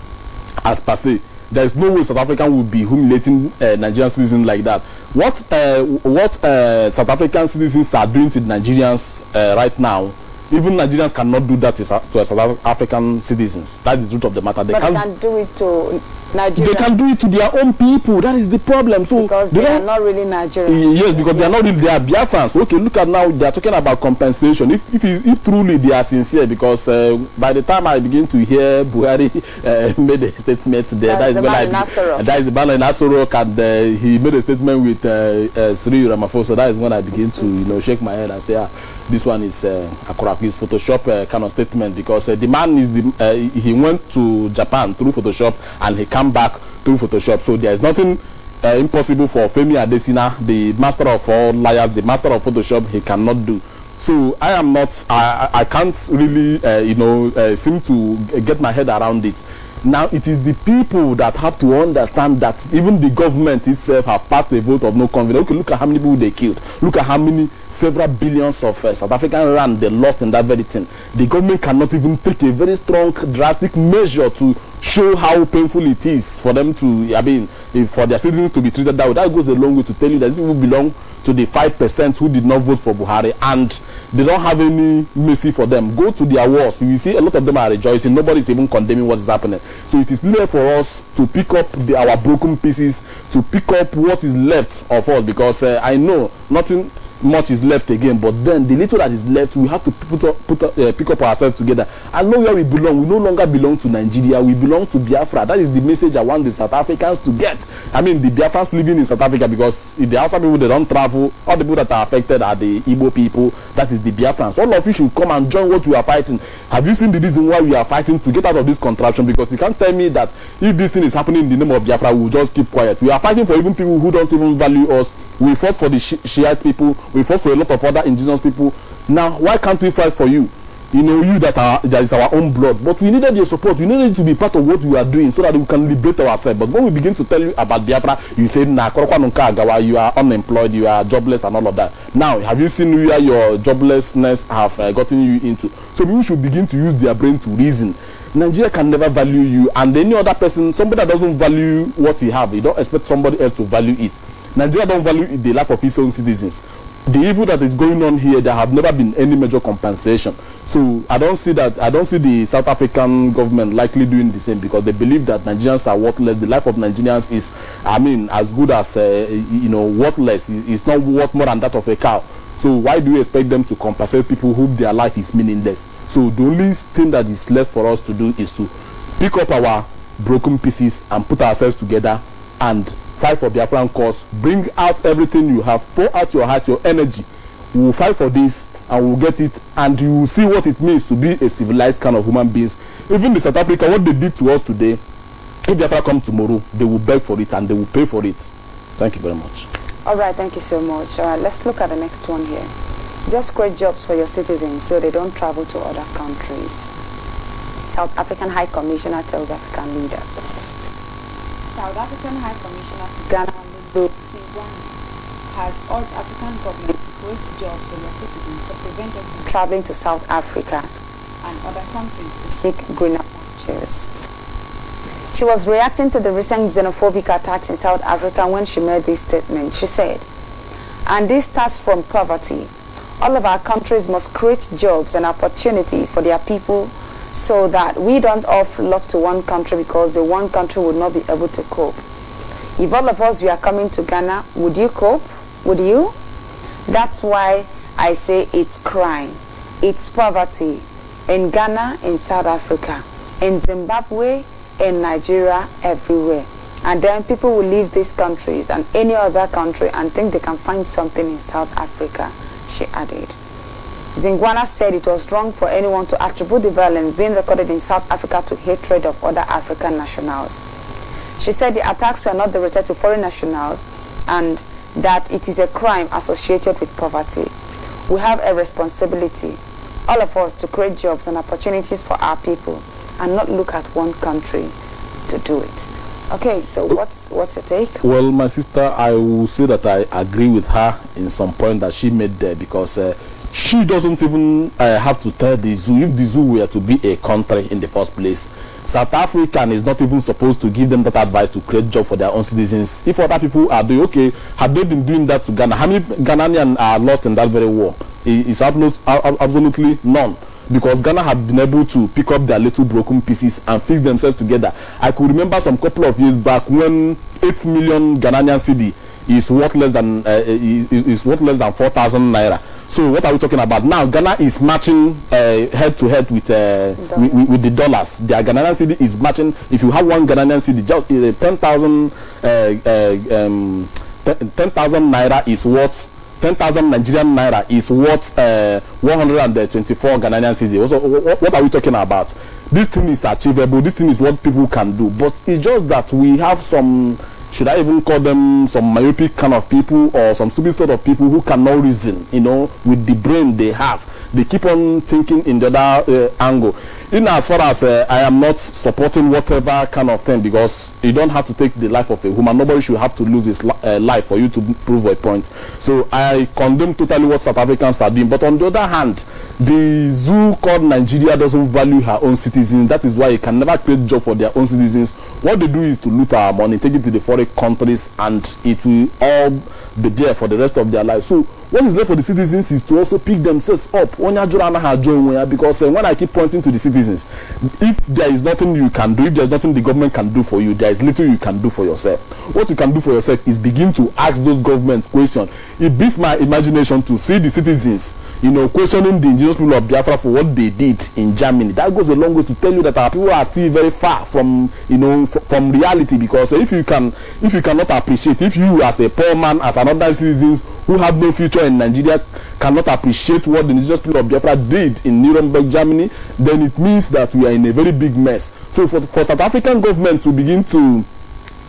as per se, there is no way South Africa will be humiliating Nigerian citizens like that. What South African citizens are doing to Nigerians right now, even Nigerians cannot do that to South African citizens. That is the truth of the matter. They can do it to Nigerians. They can do it to their own people. That is the problem. So because they are not really Nigerians. Yes, because they are not really. They are Biafrans. Okay, look at now. They are talking about compensation. If truly they are sincere, because by the time I begin to hear Buhari made a statement there, that is the man in Asoro, and he made a statement with Sri Ramaphosa. That is when I begin to, you know, shake my head and say, this one is is Photoshop kind of statement, because the man is he went to Japan through Photoshop and he came back through Photoshop. So there is nothing impossible for Femi Adesina, the master of all liars, the master of Photoshop. He cannot do. So I am not. I can't really you know seem to get my head around it. Now it is the people that have to understand that even the government itself have passed a vote of no confidence. Okay, look at how many people they killed. Look at how many several billions of South African rand they lost in that very thing. The government cannot even take a very strong, drastic measure to show how painful it is for them to, I mean, for their citizens to be treated that way. That goes a long way to tell you that these people belong to the 5% who did not vote for Buhari, and they don't have any mercy for them. Go to their wars. You see a lot of them are rejoicing. Nobody is even condemning what is happening. So it is needed for us to pick up our broken pieces, to pick up what is left of us, because I know nothing much is left again, but then the little that is left, we have to pick up ourselves together and know where we belong. We no longer belong to Nigeria, we belong to Biafra. That is the message I want the South Africans to get. I mean, the Biafrans living in South Africa, because if the Hausa people, they don't travel, all the people that are affected are the Igbo people. That is the Biafrans. All of you should come and join what we are fighting. Have you seen the reason why we are fighting to get out of this contraption? Because you can't tell me that if this thing is happening in the name of Biafra, we will just keep quiet. We are fighting for even people who don't even value us. We fought for the Shiite people. We fought for a lot of other indigenous people. Now, why can't we fight for you? You know, you that is our own blood. But we needed your support. We needed to be part of what we are doing so that we can liberate ourselves. But when we begin to tell you about Biafra, you say, nah, you are unemployed, you are jobless and all of that. Now, have you seen where your joblessness have gotten you into? So we should begin to use their brain to reason. Nigeria can never value you, and any other person, somebody that doesn't value what you have, you don't expect somebody else to value it. Nigeria don't value the life of its own citizens. The evil that is going on here, there have never been any major compensation. So I don't see the South African government likely doing the same, because they believe that Nigerians are worthless. The life of Nigerians is, I mean, as good as you know, worthless. It's not worth more than that of a cow. So why do you expect them to compensate people who their life is meaningless? So the only thing that is left for us to do is to pick up our broken pieces and put ourselves together and fight for Biafran cause. Bring out everything you have, pour out your heart, your energy. We will fight for this and we'll get it, and you will see what it means to be a civilized kind of human beings. Even the South Africa, what they did to us today, if Biafra come tomorrow, they will beg for it and they will pay for it. Thank you very much. All right, thank you so much. Let's look at the next one here. Just create jobs for your citizens so they don't travel to other countries. South African High Commissioner tells African leaders. South African High Commissioner to Ghana, has urged African governments to create jobs for their citizens to prevent them from traveling to South Africa and other countries to seek greener pastures. She was reacting to the recent xenophobic attacks in South Africa when she made this statement. She said, "And this starts from poverty. All of our countries must create jobs and opportunities for their people so that we don't all flock to one country because the one country would not be able to cope. If all of us were coming to Ghana, would you cope? Would you? That's why I say it's crime. It's poverty in Ghana, in South Africa, in Zimbabwe, in Nigeria, everywhere. And then people will leave these countries and any other country and think they can find something in South Africa," she added. Zingwana said it was wrong for anyone to attribute the violence being recorded in South Africa to hatred of other African nationals. She said the attacks were not directed to foreign nationals and that it is a crime associated with poverty. We have a responsibility, all of us, to create jobs and opportunities for our people and not look at one country to do it. Okay, so what's your take? Well, my sister, I will say that I agree with her in some point that she made there, because she doesn't even have to tell the zoo if the zoo were to be a country in the first place. South African is not even supposed to give them that advice to create jobs for their own citizens. If other people are doing okay, have they been doing that to Ghana? How many Ghanaians are lost in that very war? It's absolutely none. Because Ghana have been able to pick up their little broken pieces and fix themselves together. I could remember some couple of years back when 8 million Ghanaian cedi is worth less than 4,000 naira. So what are we talking about now? Ghana is matching head to head with the dollars. Their Ghanaian cedi is matching. If you have one Ghanaian cedi, 10,000 naira is worth. 10,000 Nigerian naira is worth 124 Ghanaian cedi. So what are we talking about? This thing is achievable. This thing is what people can do. But it's just that we have some, should I even call them some myopic kind of people or some stupid sort of people who cannot reason, you know, with the brain they have. They keep on thinking in the other angle. In as far as I am not supporting whatever kind of thing, because you don't have to take the life of a human. Nobody should have to lose his life for you to prove a point. So I condemn totally what South Africans are doing. But on the other hand, the zoo called Nigeria doesn't value her own citizens. That is why it can never create job for their own citizens. What they do is to loot our money, take it to the foreign countries, and it will all be there for the rest of their lives. So what is left for the citizens is to also pick themselves up. Because when I keep pointing to the citizens, if there is nothing you can do, if there is nothing the government can do for you, there is little you can do for yourself. What you can do for yourself is begin to ask those governments questions. It beats my imagination to see the citizens, you know, questioning the indigenous people of Biafra for what they did in Germany. That goes a long way to tell you that our people are still very far from, you know, from reality. Because if you cannot appreciate, if you as a poor man, as another citizens who have no future in Nigeria cannot appreciate what the indigenous people of Biafra did in Nuremberg, Germany, then it means that we are in a very big mess. So for South African government to begin to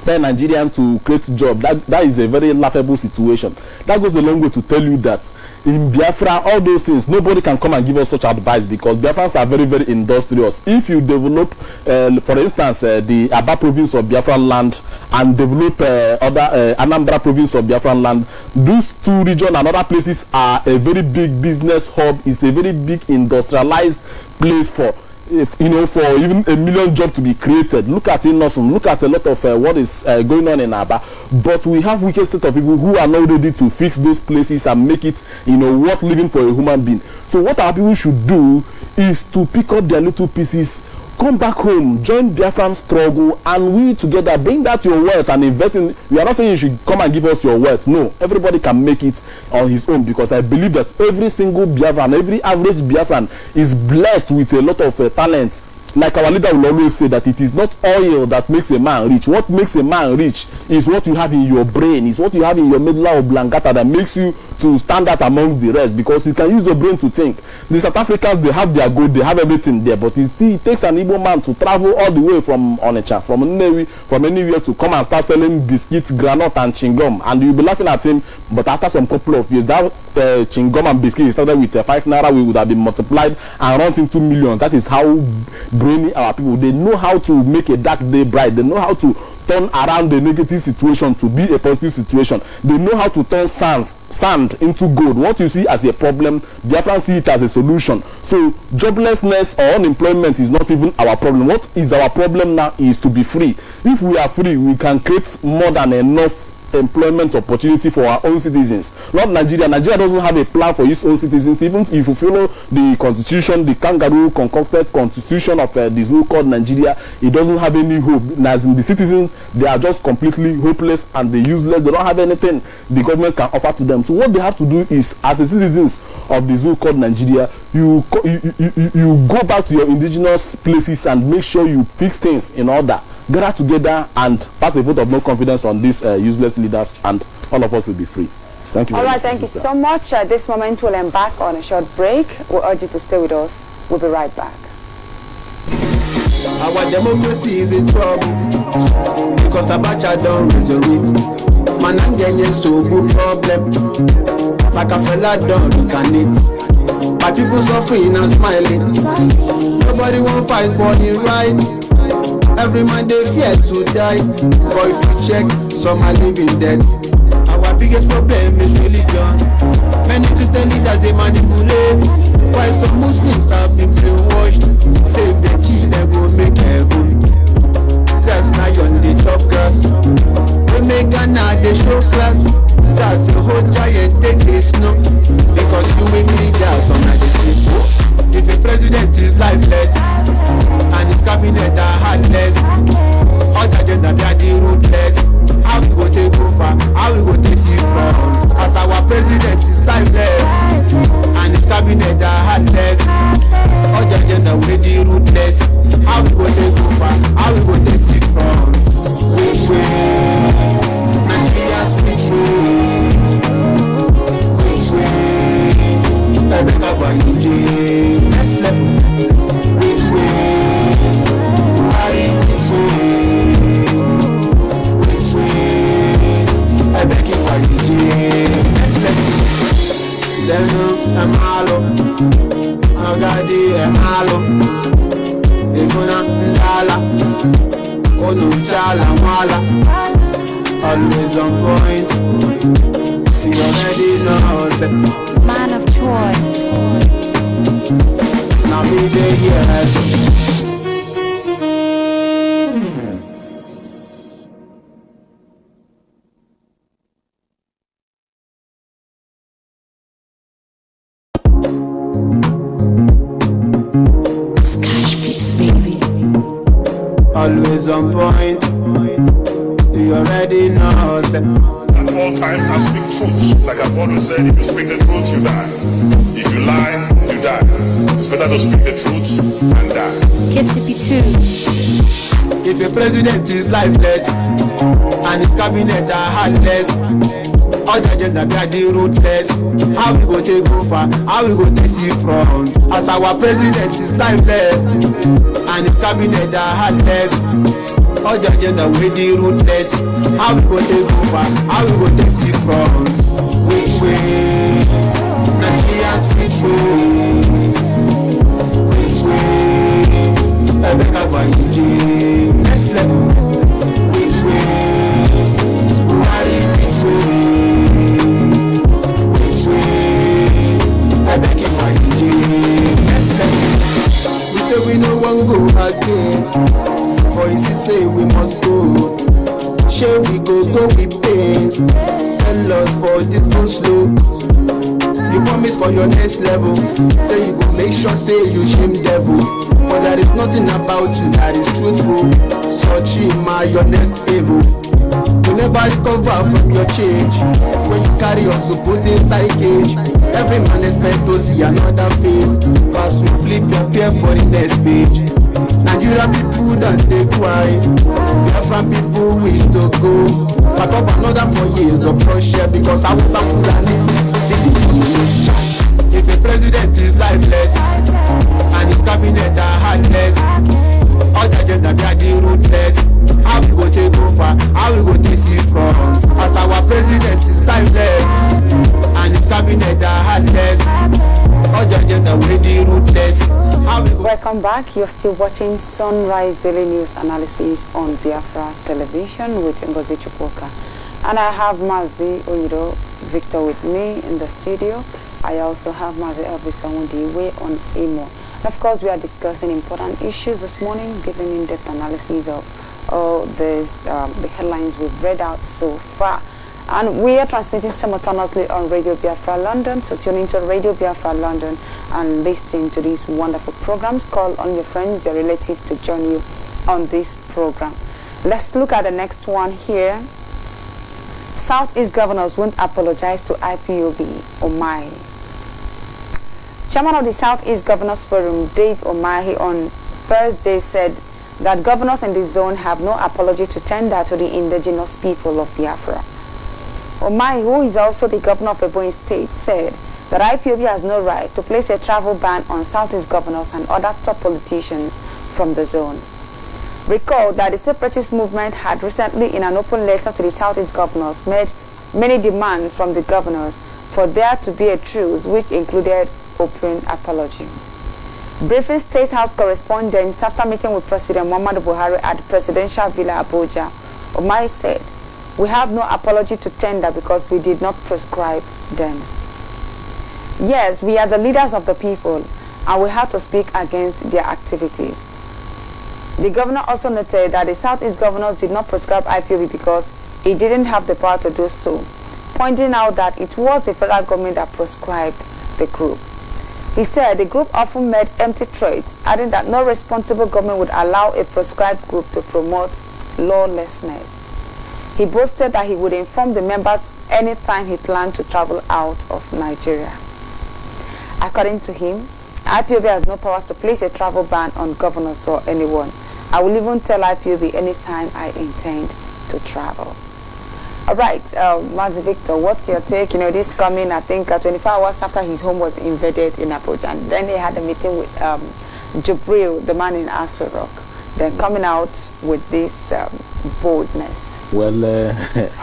tell Nigerians to create jobs, that is a very laughable situation. That goes a long way to tell you that in Biafra, all those things, nobody can come and give us such advice, because Biafrans are very, very industrious. If you develop, for instance, the Aba province of Biafran land and develop other Anambra province of Biafran land, those two regions and other places are a very big business hub. It's a very big industrialized place for, you know, for even 1 million jobs to be created. Look at Innocent, look at a lot of what is going on in Aba. But we have wicked set of people who are not ready to fix those places and make it, you know, worth living for a human being. So what our people should do is to pick up their little pieces, come back home, join Biafran struggle, and we together bring that your wealth and invest in. We are not saying you should come and give us your wealth. No, everybody can make it on his own, because I believe that every single Biafran, every average Biafran is blessed with a lot of talent. Like our leader will always say, that it is not oil that makes a man rich. What makes a man rich is what you have in your brain, is what you have in your medulla oblongata that makes you to stand out amongst the rest, because you can use your brain to think. The South Africans, they have their gold, they have everything there, but it takes an Igbo man to travel all the way from Onitsha, from anywhere to come and start selling biscuits, granite and chewing-gum, and you'll be laughing at him. But after some couple of years, that chewing-gum and biscuit started with 5 naira, we would have been multiplied and run into 2 million. That is how brainy our people. They know how to make a dark day bright. They know how to turn around the negative situation to be a positive situation. They know how to turn sand into gold. What you see as a problem, Biafrans see it as a solution. So joblessness or unemployment is not even our problem. What is our problem now is to be free. If we are free, we can create more than enough employment opportunity for our own citizens. Not Nigeria. Nigeria doesn't have a plan for its own citizens. Even if you follow the constitution, the kangaroo concocted constitution of the so-called Nigeria, it doesn't have any hope. As in the citizens, they are just completely hopeless and they useless. They don't have anything the government can offer to them. So what they have to do is, as the citizens of the so-called Nigeria, you go back to your indigenous places and make sure you fix things in order. Gather together and pass a vote of no confidence on these useless leaders, and all of us will be free. Thank you. All right, thank you so much. At this moment, we'll embark on a short break. We'll urge you to stay with us. We'll be right back. Our democracy is in trouble because Abacha don't resurrect. Man, I'm getting so good problem. Like a fella don't look at it. My people suffering and smiling. Nobody won't fight for the right. Every man they fear to die, but if you check, some are living dead. Our biggest problem is religion. Many Christian leaders they manipulate, while some Muslims have been brainwashed. Save the key, they will make heaven. Says now on the top grass, they make Ghana they show class. Says the whole giant take this snow, because you make leaders on the sleep. If a president is lifeless and his cabinet are heartless, all the agenda they are the ruthless. How we go take over? How we go take see front? As our president is lifeless and his cabinet are heartless, all the agenda we the ruthless. How we go take over? How we go take see front? Which way? Nigerians which way? Which way? I better buy the next level. Which way? Why which way? Which way? I beg you buy the next level. Then I'm hollow. I got the hollow. If you're not ndala, oh no chala wala. Always on point. See already know. Man of choice. Now me there, yes. Always on point. You already know. At all times, I speak truth. Like I've always said, if you speak the truth, you die. If you lie, you die. It's better to speak the truth and die. KCP2. If a president is lifeless and his cabinet are heartless, all the agenda they are the ruthless. How we go take over? How we go take see front? As our president is lifeless and his cabinet are heartless, all the agenda we the ruthless. How we go take over? How we go take see front? Which way? Nigerians which way? Which way? I better buy the next level. Which way? Why which way? Which way? I beg you buy the next level. We say we no one go again. Voices say we must go. Shall we go with pains? Tell us for this go slow. You promise for your next level. Say you go make sure say you shame devil. But there is nothing about you that is truthful. Such your next evil. You never recover from your change. When you carry on so put inside cage. Every man expect to see another face. Pass you flip your pair for the next page. Nigeria people don't they cry. Biafran people wish to go. Pack up another 4 years of pressure because I was a Fulani. Still if a president is lifeless and his cabinet are heartless, all the agenda they are the ruthless. How we go take over? How we go take see front? As our president is lifeless and his cabinet are heartless, all the agenda we the ruthless. How we go? Welcome back. You're still watching Sunrise Daily News Analysis on Biafra Television with Ngozi Chukwuka. And I have Mazi Oyido Victor with me in the studio. I also have Mazi Elvis Onwudiwe on Imo. And of course, we are discussing important issues this morning, giving in-depth analysis of all these, the headlines we've read out so far. And we are transmitting simultaneously on Radio Biafra London, so tune into Radio Biafra London and listen to these wonderful programs. Call on your friends, your relatives to join you on this program. Let's look at the next one here. Southeast governors won't apologize to IPOB, Omahi. Chairman of the Southeast Governors Forum, Dave Omahi, on Thursday said that governors in the zone have no apology to tender to the indigenous people of Biafra. Omahi, who is also the governor of Ebonyi State, said that IPOB has no right to place a travel ban on Southeast governors and other top politicians from the zone. Recall that the separatist movement had recently, in an open letter to the Southeast governors, made many demands from the governors for there to be a truce, which included open apology. Briefing State House correspondents after meeting with President Muhammadu Buhari at the Presidential Villa Abuja, Omahi said, "We have no apology to tender because we did not prescribe them. Yes, we are the leaders of the people and we have to speak against their activities." The governor also noted that the Southeast governors did not prescribe IPOB because it didn't have the power to do so, pointing out that it was the federal government that prescribed the group. He said the group often made empty threats, adding that no responsible government would allow a prescribed group to promote lawlessness. He boasted that he would inform the members anytime he planned to travel out of Nigeria. According to him, IPOB has no powers to place a travel ban on governors or anyone. I will even tell IPOB anytime I intend to travel. All right, Mazi Victor, what's your take? You know, this coming, I think, 24 hours after his home was invaded in Abuja. And then they had a meeting with Jibril, the man in Aso Rock. They're coming out with this boldness. Well,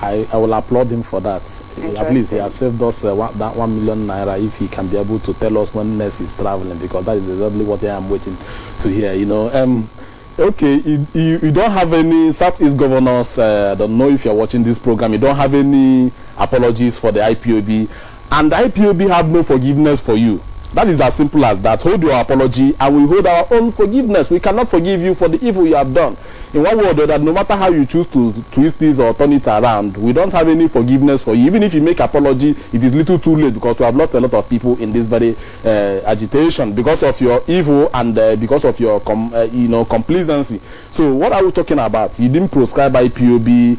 I will applaud him for that. At least he has saved us that 1 million naira if he can be able to tell us when next he's traveling, because that is exactly what I am waiting to hear. You know, okay, you don't have any Southeast governors. I don't know if you're watching this program. You don't have any apologies for the IPOB, and the IPOB have no forgiveness for you. That is as simple as that. Hold your apology and we hold our own forgiveness. We cannot forgive you for the evil you have done. In one word or that, no matter how you choose to twist this or turn it around, we don't have any forgiveness for you. Even if you make apology, it is little too late, because we have lost a lot of people in this very agitation because of your evil and because of your complacency. So what are we talking about? You didn't prescribe IPOB,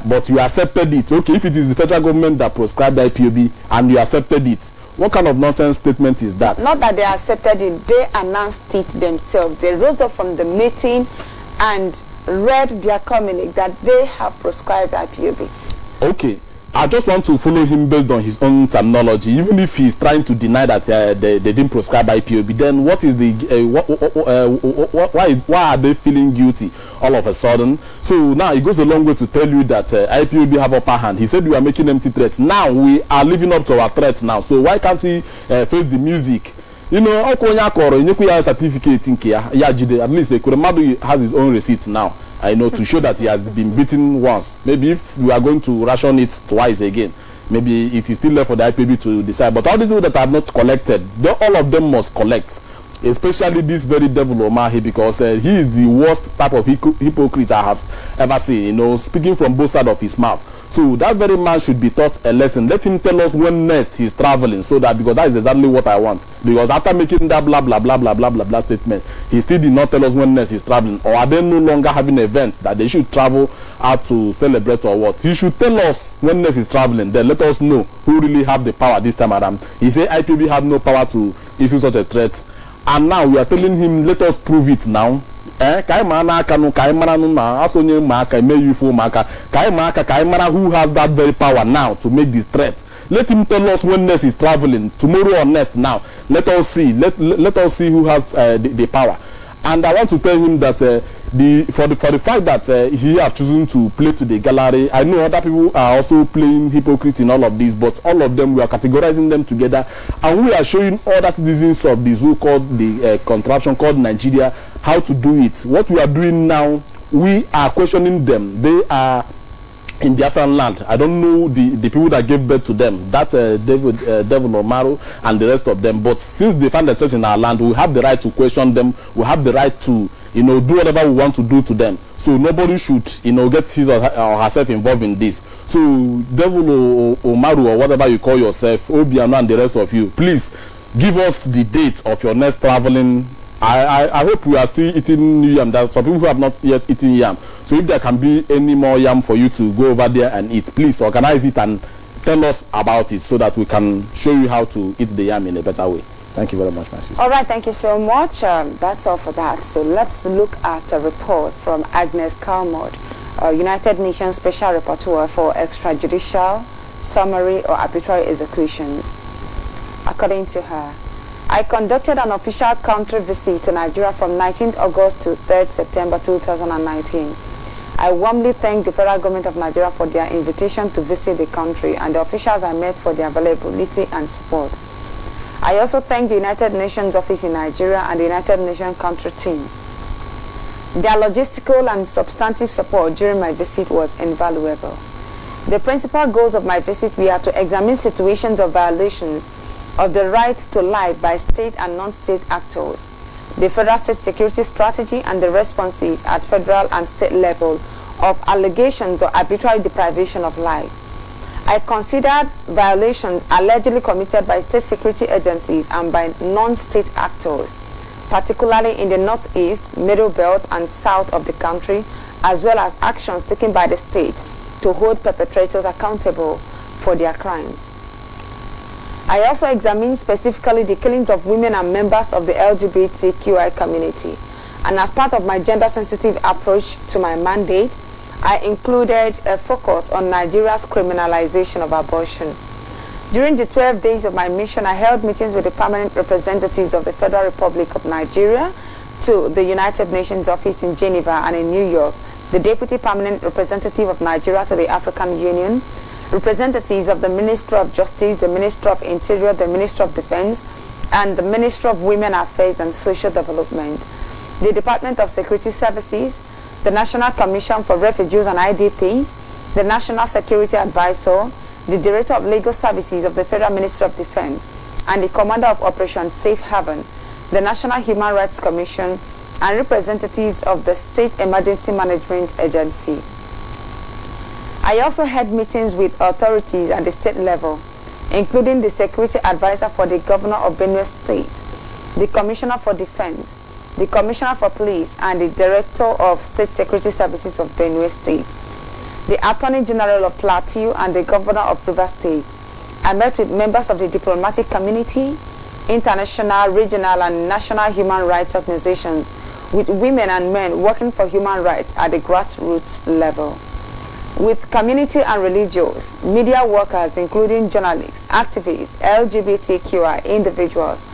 but you accepted it. Okay, if it is the federal government that prescribed IPOB and you accepted it, what kind of nonsense statement is that? Not that they accepted it, they announced it themselves. They rose up from the meeting and read their communique that they have prescribed IPOB. Okay, I just want to follow him based on his own terminology. Even if he's trying to deny that they didn't prescribe IPOB, then what is the why are they feeling guilty all of a sudden? So now it goes a long way to tell you that IPOB have upper hand. He said we are making empty threats. Now we are living up to our threats now. So why can't he face the music? You know, certificate in at least Kuremadu has his own receipt now. I know, to show that he has been beaten once. Maybe if we are going to ration it twice again, maybe it is still left for the IPB to decide. But all these people that have not collected, all of them must collect. Especially this very devil Omahi, because he is the worst type of hypocrite I have ever seen, you know, speaking from both sides of his mouth. So that very man should be taught a lesson. Let him tell us when next he's traveling, so that, because that is exactly what I want. Because after making that blah blah blah blah blah blah blah statement, he still did not tell us when next he's traveling. Or are they no longer having events that they should travel out to celebrate or what? He should tell us when next he's traveling. Then let us know who really have the power this time around. He said IPB have no power to issue such a threat. And now we are telling him, let us prove it now. Who has that very power now to make this threat? Let him tell us when next is traveling, tomorrow or next. Now let us see. Let us see who has the power. And I want to tell him that for the fact that he has chosen to play to the gallery, I know other people are also playing hypocrite in all of this, but all of them, we are categorizing them together, and we are showing other citizens of the so-called contraption called Nigeria how to do it. What we are doing now, we are questioning them. They are in Biafran land. I don't know the people that gave birth to them, that Devil Omaru and the rest of them, but since they find themselves in our land, we have the right to question them. We have the right to, you know, do whatever we want to do to them. So nobody should, you know, get his or herself involved in this. So Devil Omaru or whatever you call yourself, Obiano and the rest of you, please give us the date of your next traveling. I hope we are still eating new yam. There are some people who have not yet eaten yam. So if there can be any more yam for you to go over there and eat, please organize it and tell us about it so that we can show you how to eat the yam in a better way. Thank you very much, my sister. All right, thank you so much. That's all for that. So let's look at a report from Agnes Calmod, United Nations Special Rapporteur for extrajudicial, summary or arbitrary executions. According to her, I conducted an official country visit to Nigeria from 19th August to 3rd September 2019. I warmly thank the federal government of Nigeria for their invitation to visit the country and the officials I met for their availability and support. I also thank the United Nations office in Nigeria and the United Nations country team. Their logistical and substantive support during my visit was invaluable. The principal goals of my visit were to examine situations of violations of the right to life by state and non-state actors, the federal state security strategy and the responses at federal and state level of allegations or arbitrary deprivation of life. I considered violations allegedly committed by state security agencies and by non-state actors, particularly in the northeast, middle belt and south of the country, as well as actions taken by the state to hold perpetrators accountable for their crimes. I also examined specifically the killings of women and members of the LGBTQI community, and as part of my gender-sensitive approach to my mandate, I included a focus on Nigeria's criminalization of abortion. During the 12 days of my mission, I held meetings with the permanent representatives of the Federal Republic of Nigeria to the United Nations office in Geneva and in New York, the Deputy Permanent Representative of Nigeria to the African Union, representatives of the Ministry of Justice, the Ministry of Interior, the Ministry of Defense, and the Ministry of Women Affairs and Social Development, the Department of Security Services, the National Commission for Refugees and IDPs, the National Security Advisor, the Director of Legal Services of the Federal Ministry of Defense, and the Commander of Operation Safe Haven, the National Human Rights Commission, and representatives of the State Emergency Management Agency. I also had meetings with authorities at the state level, including the Security Advisor for the Governor of Benue State, the Commissioner for Defense, the Commissioner for Police, and the Director of State Security Services of Benue State, the Attorney General of Plateau, and the Governor of Rivers State. I met with members of the diplomatic community, international, regional, and national human rights organizations, with women and men working for human rights at the grassroots level, with community and religious, media workers including journalists, activists, LGBTQI individuals,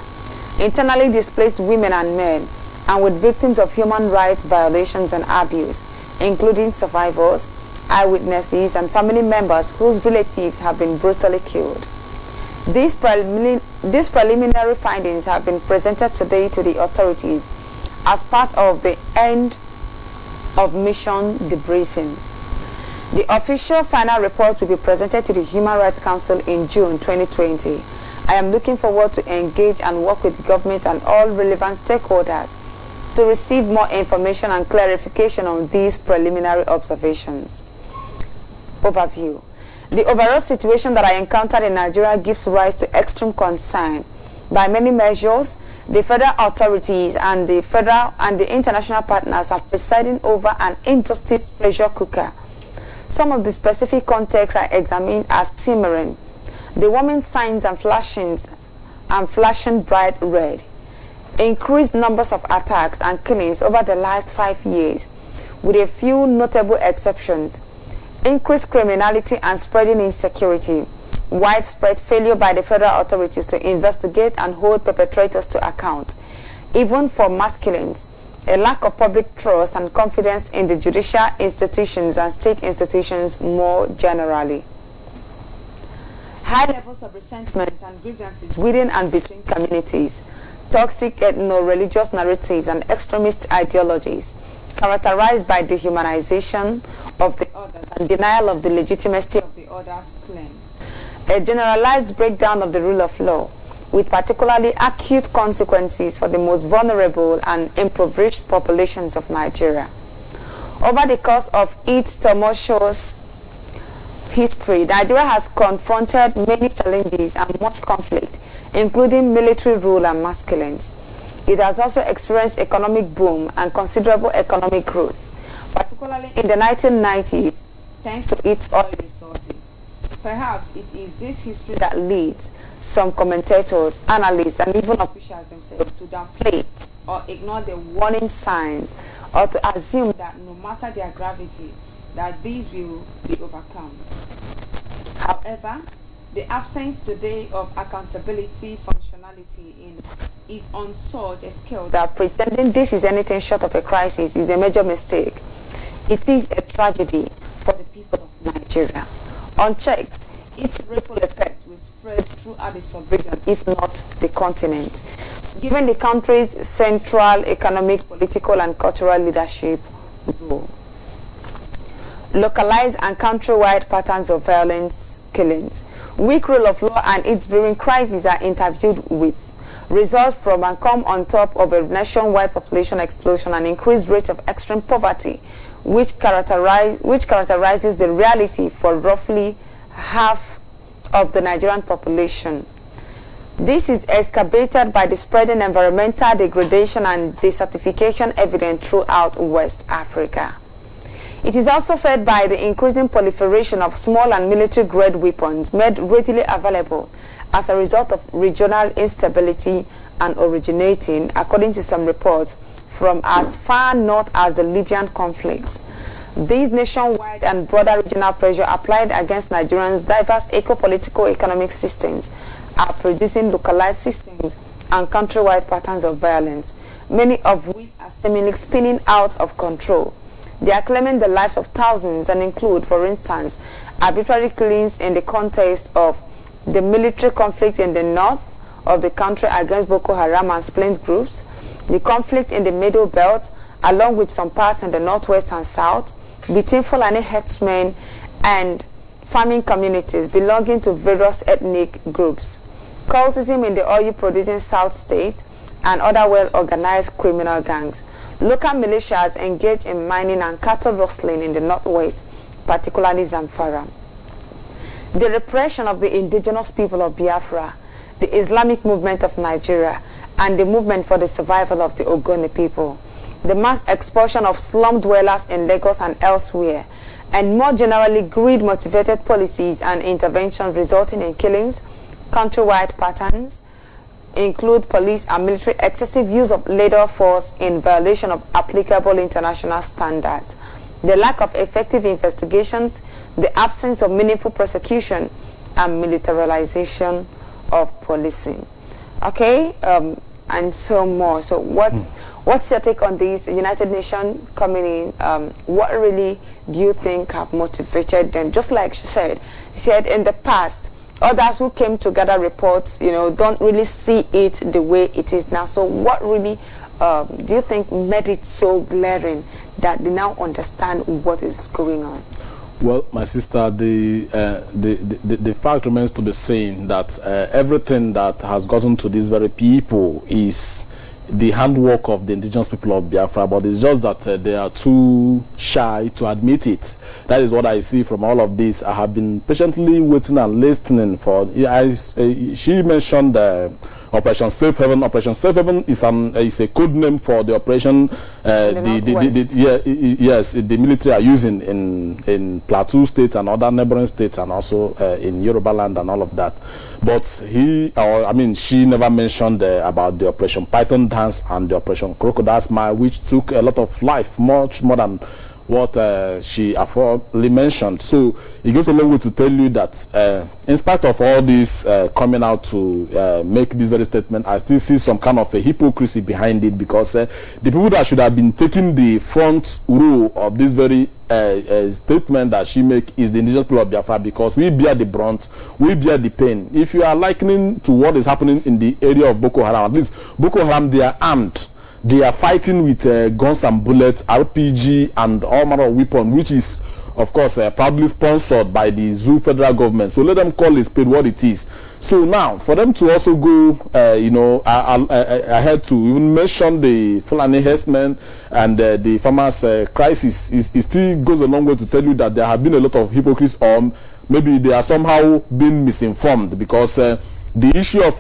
internally displaced women and men, and with victims of human rights violations and abuse, including survivors, eyewitnesses, and family members whose relatives have been brutally killed. These preliminary findings have been presented today to the authorities as part of the end of mission debriefing. The official final report will be presented to the Human Rights Council in June 2020. I am looking forward to engage and work with the government and all relevant stakeholders to receive more information and clarification on these preliminary observations. Overview. The overall situation that I encountered in Nigeria gives rise to extreme concern. By many measures, the federal authorities and the federal and the international partners are presiding over an injustice pressure cooker. Some of the specific contexts I examined as simmering: the warming signs and flashing bright red, increased numbers of attacks and killings over the last 5 years, with a few notable exceptions, increased criminality and spreading insecurity, widespread failure by the federal authorities to investigate and hold perpetrators to account, even for mass killings, a lack of public trust and confidence in the judicial institutions and state institutions more generally. High levels of resentment and grievances within and between communities, toxic ethno-religious narratives and extremist ideologies, characterized by dehumanization of the others and denial of the legitimacy of the other's claims. A generalized breakdown of the rule of law, with particularly acute consequences for the most vulnerable and impoverished populations of Nigeria. Over the course of its tumultuous history, Nigeria has confronted many challenges and much conflict, including military rule and masculines. It has also experienced economic boom and considerable economic growth, particularly in the 1990s, thanks to its oil resources. Perhaps it is this history that leads some commentators, analysts, and even officials themselves to downplay or ignore the warning signs, or to assume that no matter their gravity, that these will be overcome. However, the absence today of accountability functionality is on such a scale that pretending this is anything short of a crisis is a major mistake. It is a tragedy for the people of Nigeria. Unchecked, its ripple effect will spread throughout the sub-region, if not the continent. Given the country's central economic, political, and cultural leadership role. Localized and countrywide patterns of violence, killings, weak rule of law, and its brewing crisis are interviewed with, result from and come on top of a nationwide population explosion and increased rate of extreme poverty, which characterizes the reality for roughly half of the Nigerian population. This is exacerbated by the spreading environmental degradation and desertification evident throughout West Africa. It is also fed by the increasing proliferation of small and military-grade weapons made readily available as a result of regional instability and originating, according to some reports, from as far north as the Libyan conflicts. These nationwide and broader regional pressure applied against Nigerians' diverse eco-political economic systems are producing localized systems and countrywide patterns of violence, many of which are seemingly spinning out of control. They are claiming the lives of thousands and include, for instance, arbitrary killings in the context of the military conflict in the north of the country against Boko Haram and splint groups, the conflict in the Middle Belt, along with some parts in the northwest and south, between Fulani herdsmen and farming communities belonging to various ethnic groups, cultism in the oil-producing south states, and other well-organized criminal gangs. Local militias engage in mining and cattle rustling in the northwest, particularly Zamfara. The repression of the indigenous people of Biafra, the Islamic movement of Nigeria, and the movement for the survival of the Ogoni people, the mass expulsion of slum dwellers in Lagos and elsewhere, and more generally greed-motivated policies and interventions resulting in killings, countrywide patterns, include police and military excessive use of lethal force in violation of applicable international standards, the lack of effective investigations, the absence of meaningful prosecution, and militarization of policing. Okay, and so more. So what's your take on this? United Nations coming in, what really do you think have motivated them? Just like she said in the past, others who came to gather reports, don't really see it the way it is now. So what really do you think made it so glaring that they now understand what is going on? Well, my sister, the fact remains to be seen that everything that has gotten to these very people is the handwork of the indigenous people of Biafra, but it's just that they are too shy to admit it. That is what I see from all of this. I have been patiently waiting and listening for. She mentioned Operation Safe Haven. Operation Safe Haven is a code name for the operation the military are using in Plateau State and other neighboring states, and also in Yoruba land and all of that. But she never mentioned about the Operation Python Dance and the Operation Crocodile Smile, which took a lot of life, much more than what she aforementioned mentioned. So it goes a long way to tell you that in spite of all this coming out to make this very statement, I still see some kind of a hypocrisy behind it, because the people that should have been taking the front row of this very statement that she make is the indigenous people of Biafra, because we bear the brunt, we bear the pain. If you are likening to what is happening in the area of Boko Haram, at least Boko Haram, they are armed. They are fighting with guns and bullets, RPG, and all manner of weapons, which is, of course, proudly sponsored by the Zoo federal government. So let them call it spade what it is. So now, for them to also go, you know, I had to even mention the Fulani herdsmen and the farmers' crisis. It still goes a long way to tell you that there have been a lot of hypocrites, or maybe they are somehow being misinformed, because the issue of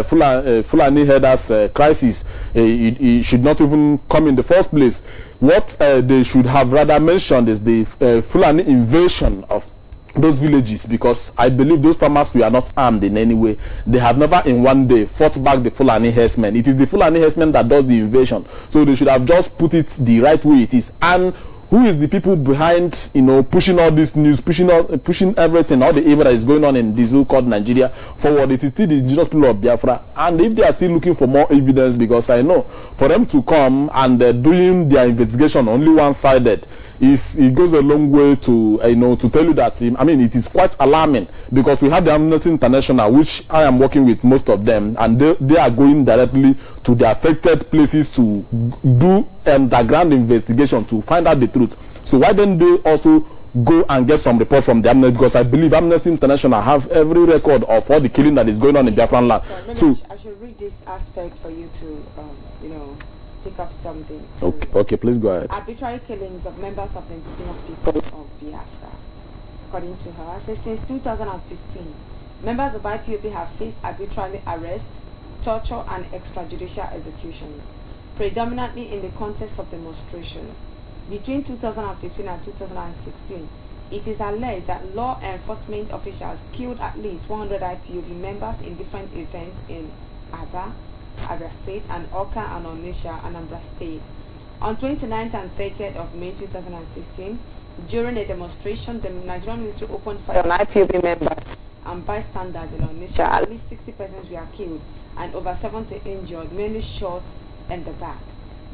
Fulani herders crisis, it should not even come in the first place. What they should have rather mentioned is the Fulani invasion of those villages, because I believe those farmers were not armed in any way. They have never in one day fought back the Fulani herdsmen. It is the Fulani herdsmen that does the invasion. So they should have just put it the right way it is. And who is the people behind, you know, pushing all this news, pushing everything, all the evil that is going on in this so-called Nigeria forward? It is still the indigenous people of Biafra. And if they are still looking for more evidence, because I know for them to come and doing their investigation only one-sided, it goes a long way to, you know, to tell you that, I mean, it is quite alarming, because we have the Amnesty International, which I am working with most of them, and they are going directly to the affected places to do underground investigation to find out the truth. So why don't they also go and get some reports from the Amnesty? Because I believe Amnesty International have every record of all the killing that is going on in Biafran land. So I should read this aspect for you to, you know, pick up something. Okay, please go ahead. Arbitrary killings of members of the indigenous people of Biafra. According to her, says since 2015, members of IPOB have faced arbitrary arrest, torture, and extrajudicial executions, predominantly in the context of demonstrations. Between 2015 and 2016, it is alleged that law enforcement officials killed at least 100 IPOB members in different events in Aba, Abia State, and Oka and Onitsha, Anambra State. On 29th and 30th of May 2016, during a demonstration, the Nigerian military opened fire on IPOB members and bystanders in Onitsha. At least 60 persons were killed and over 70 injured, mainly shot in the back.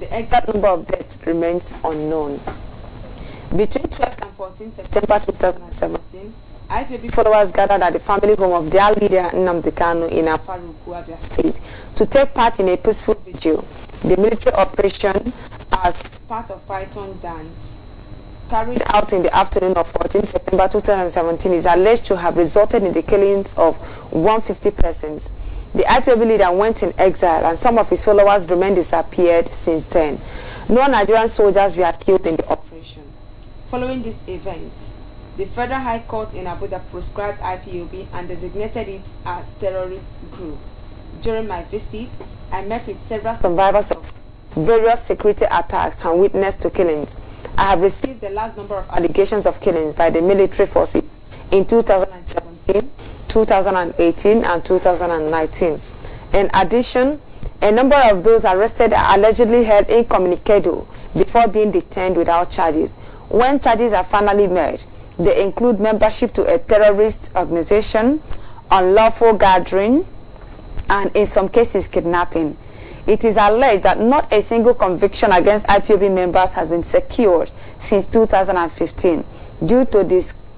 The exact number of deaths remains unknown. Between 12th and 14th September 2017, IPOB followers gathered at the family home of their leader Nnamdi Kanu in Afaruku, Abia State, to take part in a peaceful vigil. The military operation, as part of Python dance, carried out in the afternoon of 14 September 2017, is alleged to have resulted in the killings of 150 persons. The IPOB leader went in exile, and some of his followers remained disappeared since then. No Nigerian soldiers were killed in the operation. Following this event, the Federal High Court in Abuja proscribed IPOB and designated it as terrorist group. During my visit, I met with several survivors of various security attacks and witnessed to killings. I have received a large number of allegations of killings by the military forces in 2017, 2018, and 2019. In addition, a number of those arrested are allegedly held incommunicado before being detained without charges. When charges are finally made, they include membership to a terrorist organization, unlawful gathering, and in some cases kidnapping. It is alleged that not a single conviction against IPOB members has been secured since 2015 due to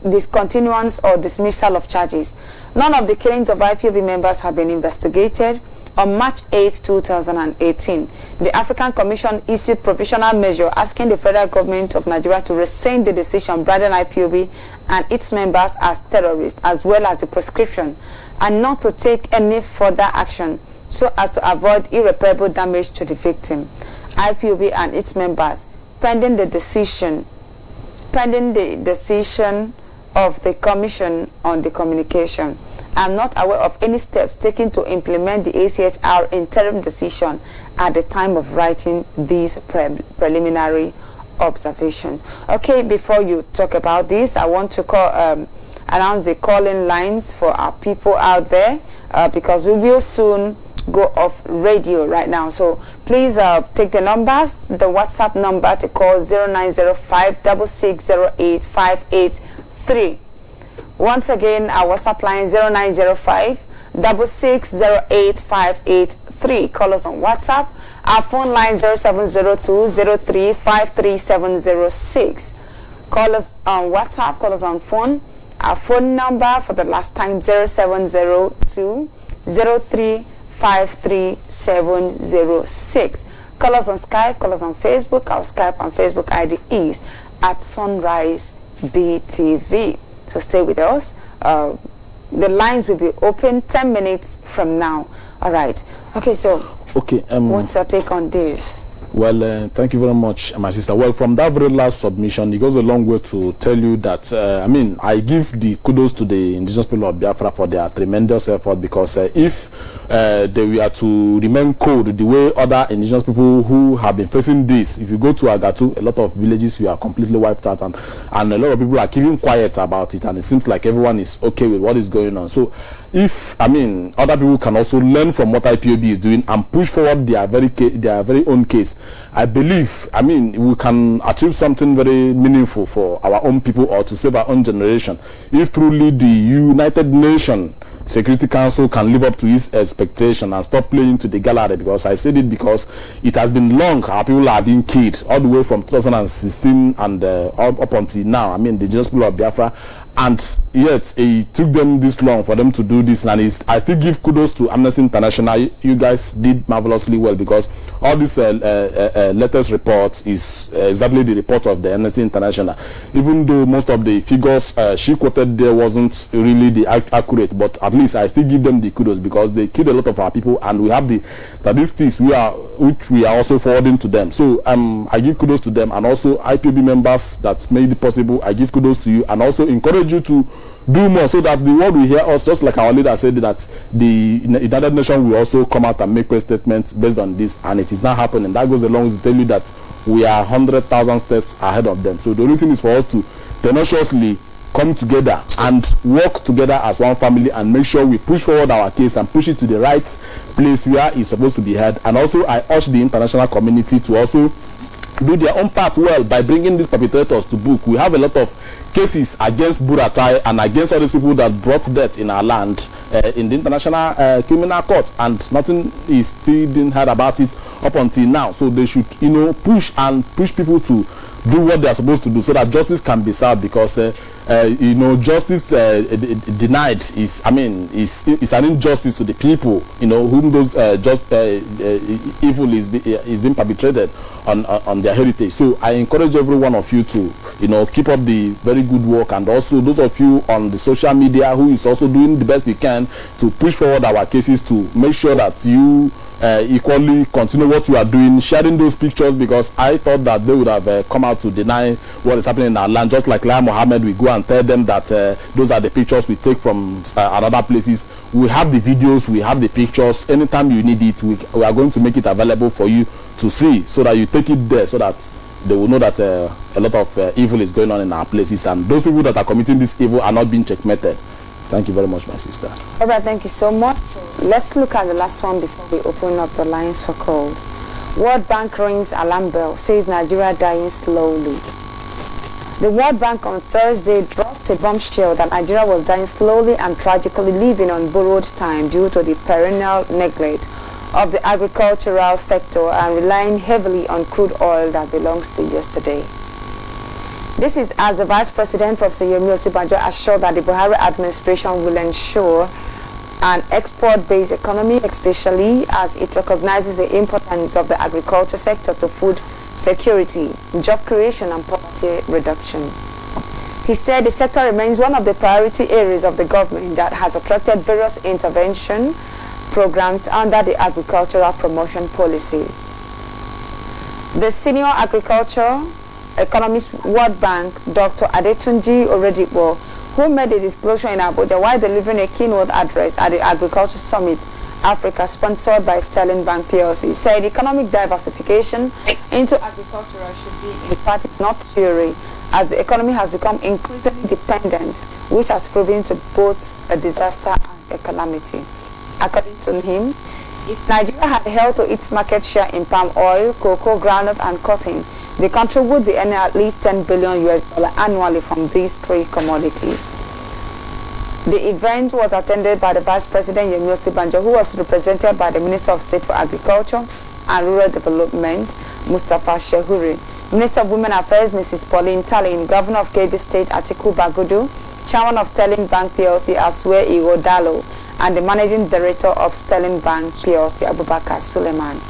discontinuance or dismissal of charges. None of the killings of IPOB members have been investigated. On March 8, 2018, the African Commission issued provisional measure asking the federal government of Nigeria to rescind the decision branding IPOB and its members as terrorists, as well as the prescription, and not to take any further action so as to avoid irreparable damage to the victim. IPOB and its members, pending the decision of the Commission on the Communication. I am not aware of any steps taken to implement the ACHR interim decision at the time of writing these preliminary observations. Okay, before you talk about this, I want to announce the call-in lines for our people out there, because we will soon go off radio right now. So please take the numbers, the WhatsApp number to call 0905 6608 583. Once again, our WhatsApp line 0905 6608 583. Call us on WhatsApp. Our phone line 0702 03 53706. Call us on WhatsApp, call us on phone. Our phone number for the last time 0702 03 53706. Call us on Skype, call us on Facebook. Our Skype and Facebook ID is at Sunrise BTV. So stay with us. The lines will be open 10 minutes from now. All right. Okay, so what's your take on this? Well, thank you very much, my sister. Well, from that very last submission, it goes a long way to tell you that, I give the kudos to the indigenous people of Biafra for their tremendous effort, because if they were to remain cold the way other indigenous people who have been facing this, if you go to Agatu, a lot of villages we are completely wiped out, and a lot of people are keeping quiet about it, and it seems like everyone is okay with what is going on. So if other people can also learn from what IPOB is doing and push forward their very own case, I believe we can achieve something very meaningful for our own people, or to save our own generation, if truly the United Nations Security Council can live up to its expectation and stop playing to the gallery. Because I said it because it has been long our people are being killed all the way from 2016 and up until now. The indigenous people of Biafra, and yet it took them this long for them to do this. And I still give kudos to Amnesty International. You guys did marvelously well, because all this latest report is exactly the report of the Amnesty International, even though most of the figures she quoted there wasn't really the accurate, but at least I still give them the kudos, because they killed a lot of our people, and we have the statistics which we are also forwarding to them. So I give kudos to them, and also IPOB members that made it possible. I give kudos to you, and also encourage you to do more, so that the world will hear us, just like our leader said that the United Nations will also come out and make a statement based on this, and it is not happening. That goes along to tell you that we are 100,000 steps ahead of them. So the only thing is for us to tenaciously come together and work together as one family, and make sure we push forward our case and push it to the right place where it's supposed to be heard. And also I urge the international community to also do their own part well by bringing these perpetrators to book. We have a lot of cases against Buratai and against all these people that brought death in our land in the International Criminal Court, and nothing is still being heard about it up until now. So they should, push people to do what they are supposed to do, so that justice can be served, because justice denied is an injustice to the people, whom those evil is being perpetrated on their heritage. So I encourage every one of you to keep up the very good work, and also those of you on the social media who is also doing the best you can to push forward our cases, to make sure that you equally continue what you are doing, sharing those pictures, because I thought that they would have come out to deny what is happening in our land, just like Lai Mohammed. We go and tell them that those are the pictures we take from other places. We have the videos, we have the pictures. Anytime you need it, we are going to make it available for you to see, so that you take it there, so that they will know that a lot of evil is going on in our places, and those people that are committing this evil are not being checkmated. Thank you very much, my sister. All right, thank you so much. Let's look at the last one before we open up the lines for calls. World Bank rings alarm bell, says Nigeria dying slowly. The World Bank on Thursday dropped a bombshell that Nigeria was dying slowly and tragically, living on borrowed time due to the perennial neglect of the agricultural sector and relying heavily on crude oil that belongs to yesterday. This is as the Vice President, Professor Yemi Osibanjo, assured that the Buhari administration will ensure an export-based economy, especially as it recognizes the importance of the agriculture sector to food security, job creation, and poverty reduction. He said the sector remains one of the priority areas of the government that has attracted various intervention programs under the agricultural promotion policy. The senior agriculture economist World Bank, Dr. Adetunji Oredipo, who made a disclosure in Abuja while delivering a keynote address at the Agriculture Summit Africa, sponsored by Sterling Bank PLC, said economic diversification into agriculture should be in practice, not theory, as the economy has become increasingly dependent, which has proven to both a disaster and a calamity. According to him, If Nigeria had held to its market share in palm oil, cocoa, groundnut, and cotton, the country would be earning at least $10 billion annually from these three commodities. The event was attended by the Vice President Yemi Banjo, who was represented by the Minister of State for Agriculture and Rural Development, Mustapha Shehuri, Minister of Women Affairs, Mrs. Pauline Talin, Governor of Kebbi State, Atiku Bagudu, Chairman of Sterling Bank PLC, Asue Igodalo, and the Managing Director of Sterling Bank PLC, Abubakar Suleiman.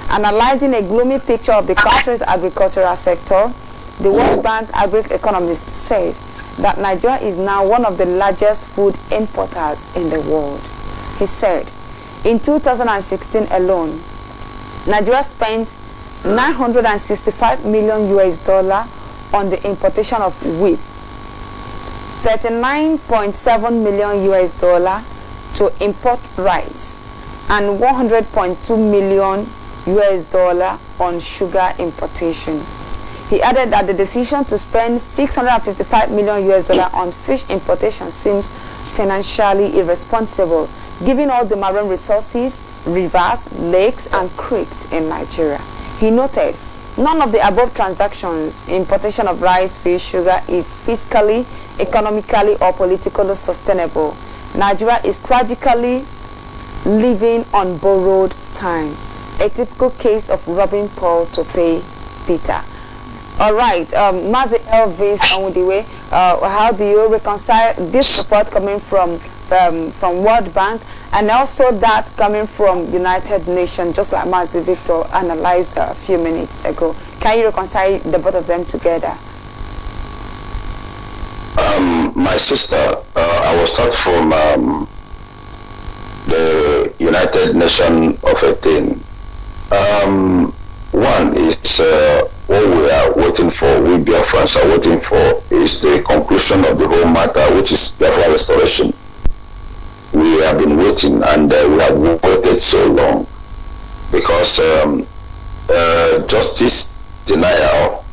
Analyzing a gloomy picture of the country's agricultural sector, the World Bank agri-economist said that Nigeria is now one of the largest food importers in the world. He said, in 2016 alone, Nigeria spent $965 million on the importation of wheat, $39.7 million to import rice, and $100.2 million on sugar importation. He added that the decision to spend $655 million on fish importation seems financially irresponsible, given all the marine resources, rivers, lakes, and creeks in Nigeria. He noted, none of the above transactions, importation of rice, fish, sugar, is fiscally, economically, or politically sustainable. Nigeria is tragically living on borrowed time, a typical case of robbing Paul to pay Peter. All right, Mazi Elvis Onwudiwe, how do you reconcile this report coming from World Bank and also that coming from United Nations, just like Mazi Victor analyzed a few minutes ago? Can you reconcile the both of them together? My sister, I will start from the United Nations of a thing. One is what we are waiting for, we Biafrans are waiting for, is the conclusion of the whole matter, which is Biafra restoration. We have been waiting, and we have waited so long because justice denial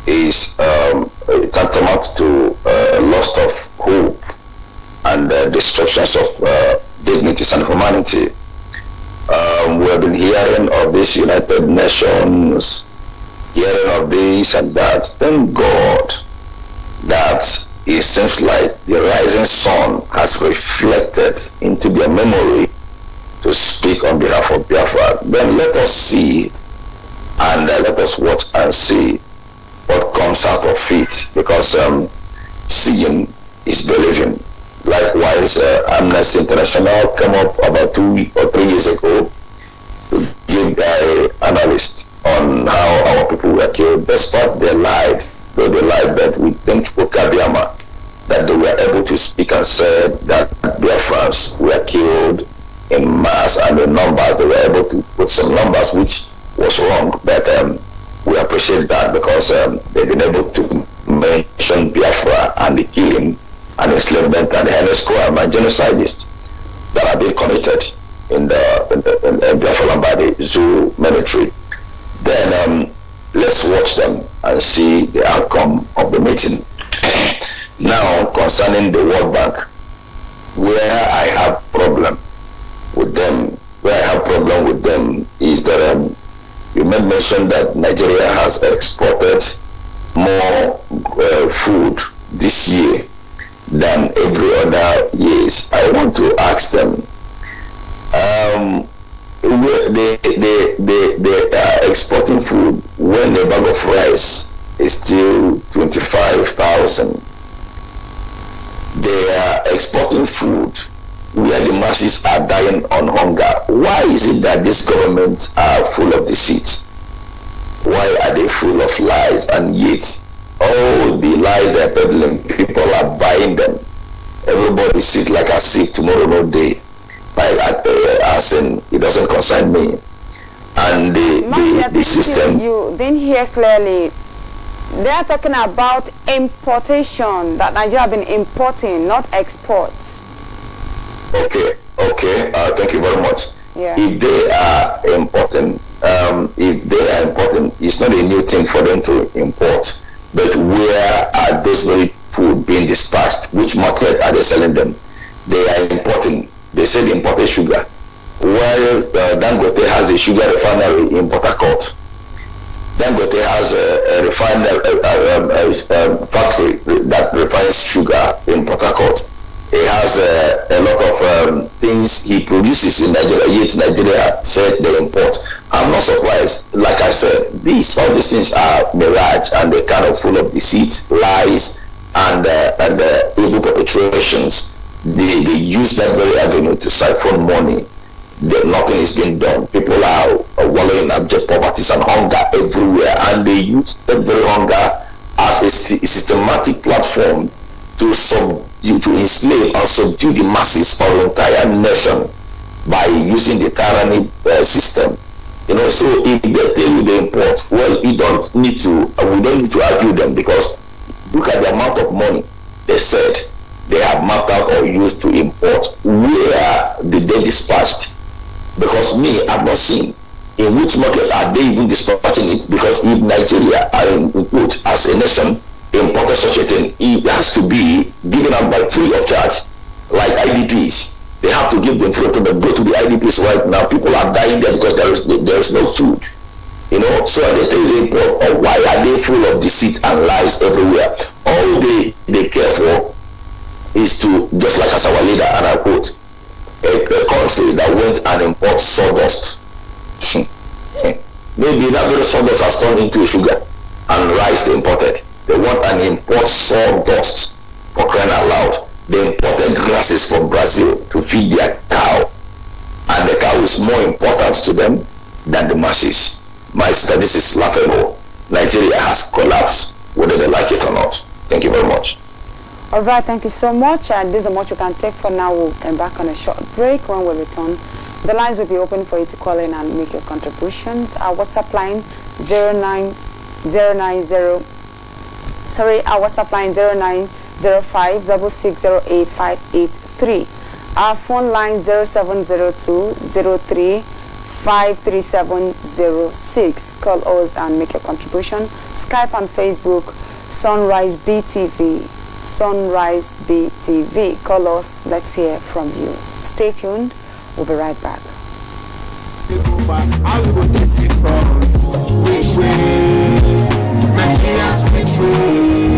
is tantamount to loss of hope and destructions of dignities and humanity. We have been hearing of this United Nations, hearing of this and that. Thank God that it seems like the rising sun has reflected into their memory to speak on behalf of Biafra. Then let us see and let us watch and see what comes out of it, because seeing is believing. Likewise, Amnesty International came up about 2 or 3 years ago to give an analyst on how our people were killed. Despite they lied, though they lied, that we thank Okabiyama that they were able to speak and say that Biafrans were killed in mass and in numbers. They were able to put some numbers which was wrong, but we appreciate that because they've been able to mention Biafra and the killing and enslavement and heinous crime and genocides that have been committed in Biafra land by the Zulu military. Then let's watch them and see the outcome of the meeting. Now, concerning the World Bank, where I have problem with them, is that you made mention that Nigeria has exported more food this year than every other years. I want to ask them, they are exporting food when the bag of rice is still 25,000. They are exporting food where the masses are dying on hunger. Why is it that these governments are full of deceit? Why are they full of lies? And yet, all the lies they're peddling, people are buying them. Everybody sit like a sick tomorrow no day. By asking, it doesn't concern me. And the system. You didn't hear clearly. They are talking about importation, that Nigeria have been importing, not exports. Okay. Thank you very much. Yeah. If they are importing, it's not a new thing for them to import. But where are those very food being dispatched? Which market are they selling them? They are importing. They say they imported sugar. while Dangote has a sugar refinery in Port Harcourt. Dangote has a factory that refines sugar in Port Harcourt. He has a lot of things he produces in Nigeria, yet Nigeria said they import. I'm not surprised. Like I said, all these things are mirage, and they're kind of full of deceit, lies, and evil perpetrations. They use that very avenue to siphon money. Nothing is being done. People are wallowing in abject poverty and hunger everywhere, and they use that very hunger as a systematic platform to enslave and subdue the masses of the entire nation by using the tyranny system. So if they tell you they import, well, we don't need to argue them, because look at the amount of money they said they have mapped out or used to import. Where did they dispatched? Because I've not seen in which market are they even dispatching it, because if Nigeria as a nation imported such a thing, it has to be given out by free of charge, like IDPs. They have to give them free of charge. But go to the IDPs right now, people are dying there because there is no food. So they tell you they import, or why are they full of deceit and lies everywhere? All they care for is to, just like as our leader, and I quote, a country that went and import sawdust. Maybe that very sawdust has turned into sugar and rice they imported. They want an import sawdust, for crying out loud. They imported grasses from Brazil to feed their cow, and the cow is more important to them than the masses. My sister, this is laughable. Nigeria has collapsed, whether they like it or not. Thank you very much. All right, thank you so much. And this is much you can take for now. We'll embark on a short break. When we return, the lines will be open for you to call in and make your contributions. Our WhatsApp line 0905660858 Our phone line 0702-03-53706. Call us and make your contribution. Skype and Facebook, Sunrise BTV. Sunrise BTV. Call us. Let's hear from you. Stay tuned. We'll be right back. How we go this it from? Which way? Nigerians, which way?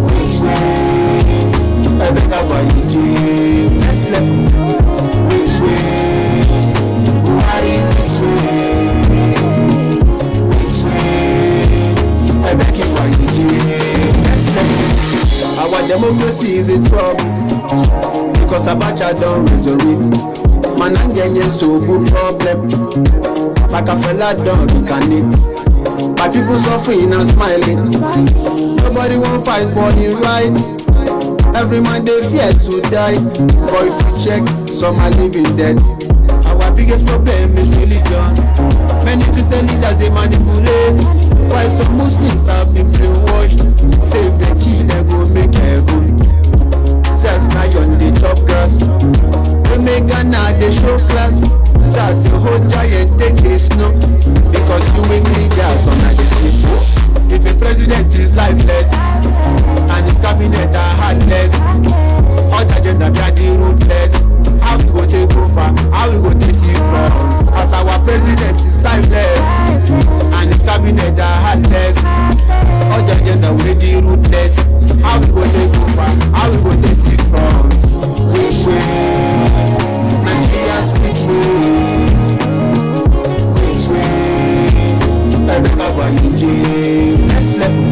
Which way? I better buy you. Let's let which way? Buhari, which way? Which way? I beg you buy you. Let's let our democracy is in trouble, because Abacha don't resurrect. Nigerian so good problem. Like a fella don't look at it. My people suffering and smiling. Nobody won't fight for the right. Every man they fear to die. But if you check, some are living dead. Our biggest problem is religion. Many Christian leaders they manipulate, while some Muslims have been brainwashed. Save the kid and go make heaven. Says now you're on the top grass. They make Ghana, they show class. Says a whole giant take this snow, because you make me just on the sleep. If a president is lifeless and his cabinet are heartless, all the agenda are the ruthless. How we go take over? How we go take it from? As our president is lifeless and his cabinet are heartless, all the agenda will the ruthless. How we go take over? How we go take it from? Which way? Nigerians, which way? Which way? I better buy you. Next level.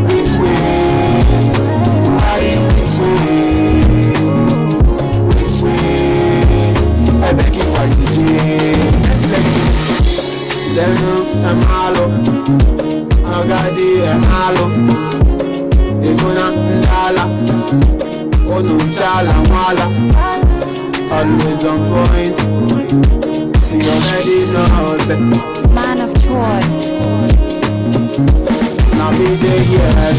Which way? Which way? Which way? I beg you buy you. Next level. Then I'm hollow. I got the hollow. If you're not dollar. Oh no, chala wala, always on point. See you already know. Man of choice. Now be there, yes.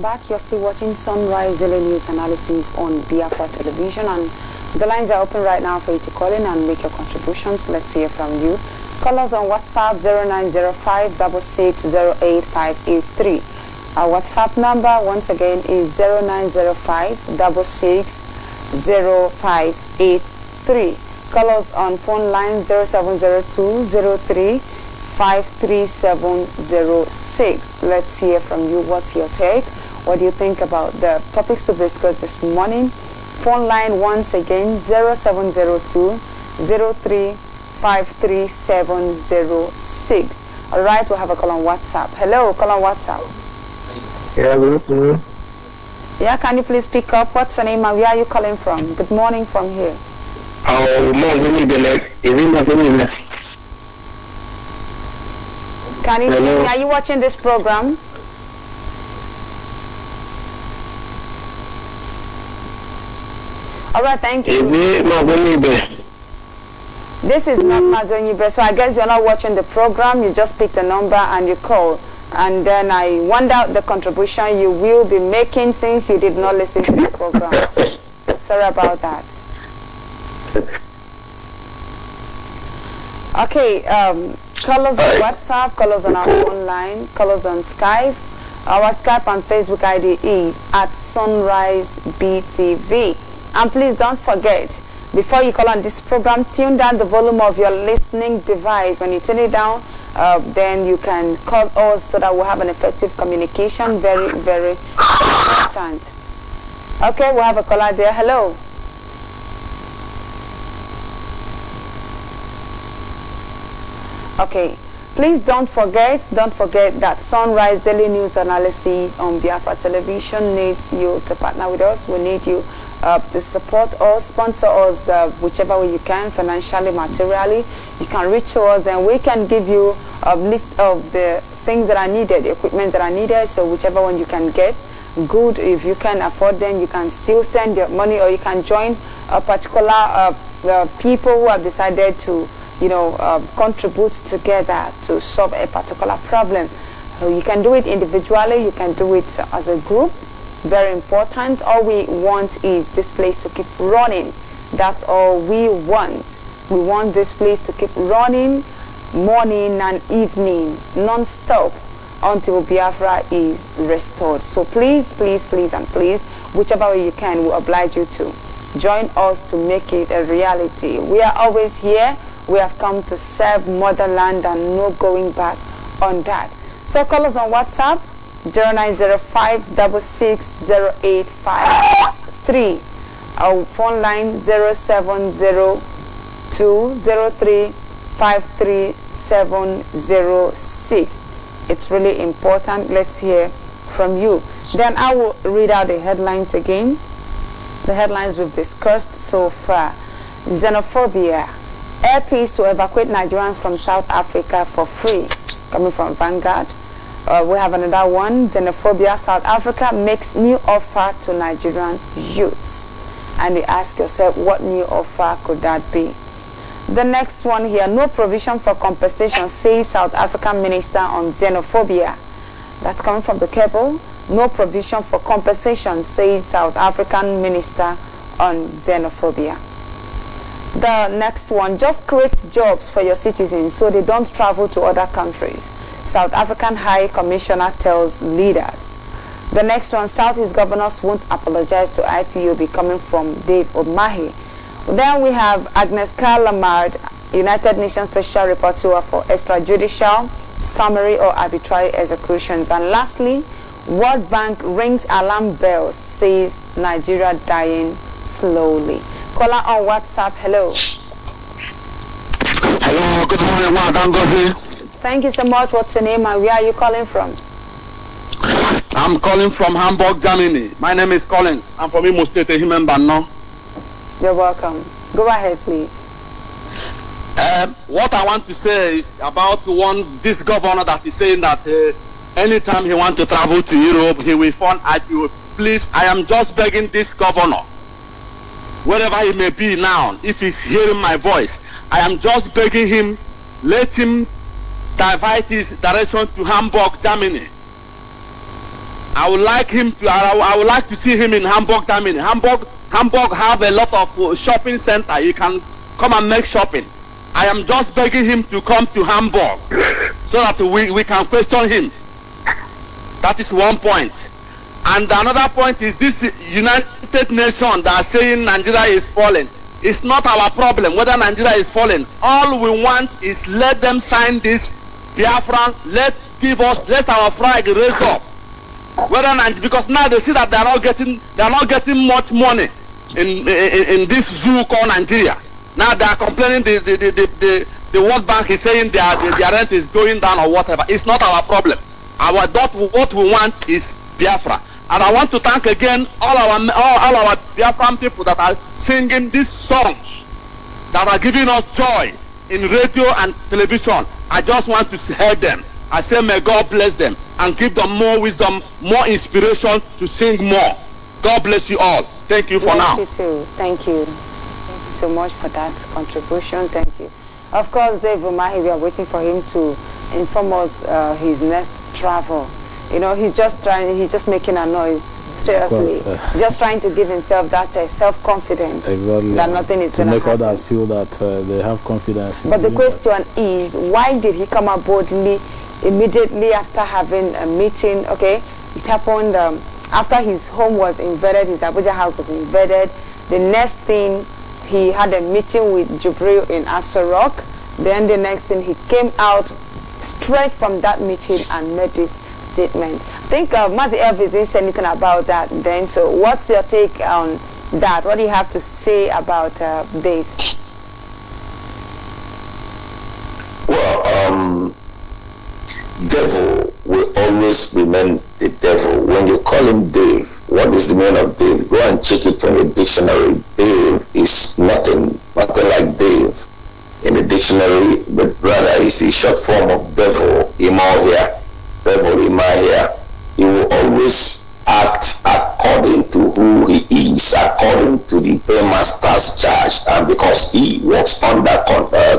Back, you're still watching Sunrise Daily News Analysis on Biafra Television, and the lines are open right now for you to call in and make your contributions. Let's hear from you. Call us on WhatsApp 0905-6608-583. Our WhatsApp number once again is 0905-6608-583. 0583. Call us on phone line 0702-03-53706. Let's hear from you. What's your take? What do you think about the topics we've discussed this morning? Phone line once again 0702-03-53706. All right, we have a call on WhatsApp. Hello, call on WhatsApp. Yeah, good afternoon. Yeah, can you please pick up? What's your name and where are you calling from? Good morning from here. Can you hear me? Are you watching this program? All right, thank you. This is not Mazonyibe, so I guess you're not watching the program. You just picked a number and you call. And then I wonder the contribution you will be making since you did not listen to the program. Sorry about that. Okay, call us on WhatsApp, call us on our phone line, call us on Skype. Our Skype and Facebook ID is @SunriseBTV. And please don't forget, before you call on this program, tune down the volume of your listening device. When you tune it down, then you can call us so that we'll have an effective communication. Very, very important. Okay, we'll have a caller there. Hello. Okay, please don't forget that Sunrise Daily News Analysis on Biafra Television needs you to partner with us. We need you to support us, sponsor us whichever way you can, financially, materially. You can reach to us and we can give you a list of the things that are needed, the equipment that are needed, so whichever one you can get. Good, if you can afford them, you can still send your money, or you can join a particular people who have decided to contribute together to solve a particular problem. You can do it individually, you can do it as a group. Very important. All we want is this place to keep running. That's all we want. We want this place to keep running morning and evening, non-stop, until Biafra is restored. So please, please, please, and please, whichever way you can, we oblige you to join us to make it a reality. We are always here. We have come to serve motherland and no going back on that. So call us on WhatsApp 0905-660853. Our phone line 0702-03-53706. It's really important. Let's hear from you. Then I will read out the headlines again. The headlines we've discussed so far. Xenophobia. Air peace to evacuate Nigerians from South Africa for free. Coming from Vanguard. We have another one. Xenophobia. South Africa makes new offer to Nigerian youths. And you ask yourself, what new offer could that be? The next one here. No provision for compensation, says South African Minister on Xenophobia. That's coming from the cable. No provision for compensation, says South African Minister on Xenophobia. The next one, just create jobs for your citizens so they don't travel to other countries. South African High Commissioner tells leaders. The next one, Southeast governors won't apologize to IPOB, coming from Dave Omahi. Then we have Agnes Lamard, United Nations Special Rapporteur for extrajudicial, summary or arbitrary executions. And lastly, World Bank rings alarm bells, says Nigeria dying slowly. Caller on WhatsApp, hello. Hello, good morning, Madam Gozi. Thank you so much. What's your name and where are you calling from? I'm calling from Hamburg, Germany. My name is Colin. I'm from Imo State, Human Banno. You're welcome. Go ahead, please. What I want to say is about this governor that is saying that anytime he wants to travel to Europe, he will fund IPO. Please, I am just begging this governor, wherever he may be now, if he's hearing my voice, I am just begging him, let him divert his direction to Hamburg, Germany. I would like to see him in Hamburg, Germany. Hamburg have a lot of shopping center. You can come and make shopping. I am just begging him to come to Hamburg so that we can question him. That is one point. And another point is this United state nation that are saying Nigeria is falling. It's not our problem whether Nigeria is falling. All we want is let them sign this Biafran. Let our flag raise up. Because now they see that they are not getting much money in this zoo called Nigeria. Now they are complaining the World Bank is saying their rent is going down or whatever. It's not our problem. What we want is Biafra. And I want to thank again all our Biafran people that are singing these songs that are giving us joy in radio and television. I just want to hear them. I say may God bless them and give them more wisdom, more inspiration to sing more. God bless you all. Thank you for now. You too. Thank you. Thank you so much for that contribution. Thank you. Of course, Dave Umahi, we are waiting for him to inform us his next travel. You know, he's just making a noise. Seriously, just trying to give himself that self-confidence. Exactly. That nothing is going to happen. To make others feel that they have confidence. But the question is, why did he come out boldly immediately after having a meeting? Okay, it happened after his home was invaded, his Abuja house was invaded. The next thing, he had a meeting with Jubril in Aso Rock. Then the next thing, he came out straight from that meeting and made this statement. I think Mazi Elvis didn't say anything about that then. So what's your take on that? What do you have to say about Dave? Well, devil will always remain the devil. When you call him Dave, what is the meaning of Dave? Go and check it from the dictionary. Dave is nothing like Dave in the dictionary, but rather is the short form of devil, Imahia. Devil, Imahia. He will always act according to who he is, according to the paymaster's charge, and because he works under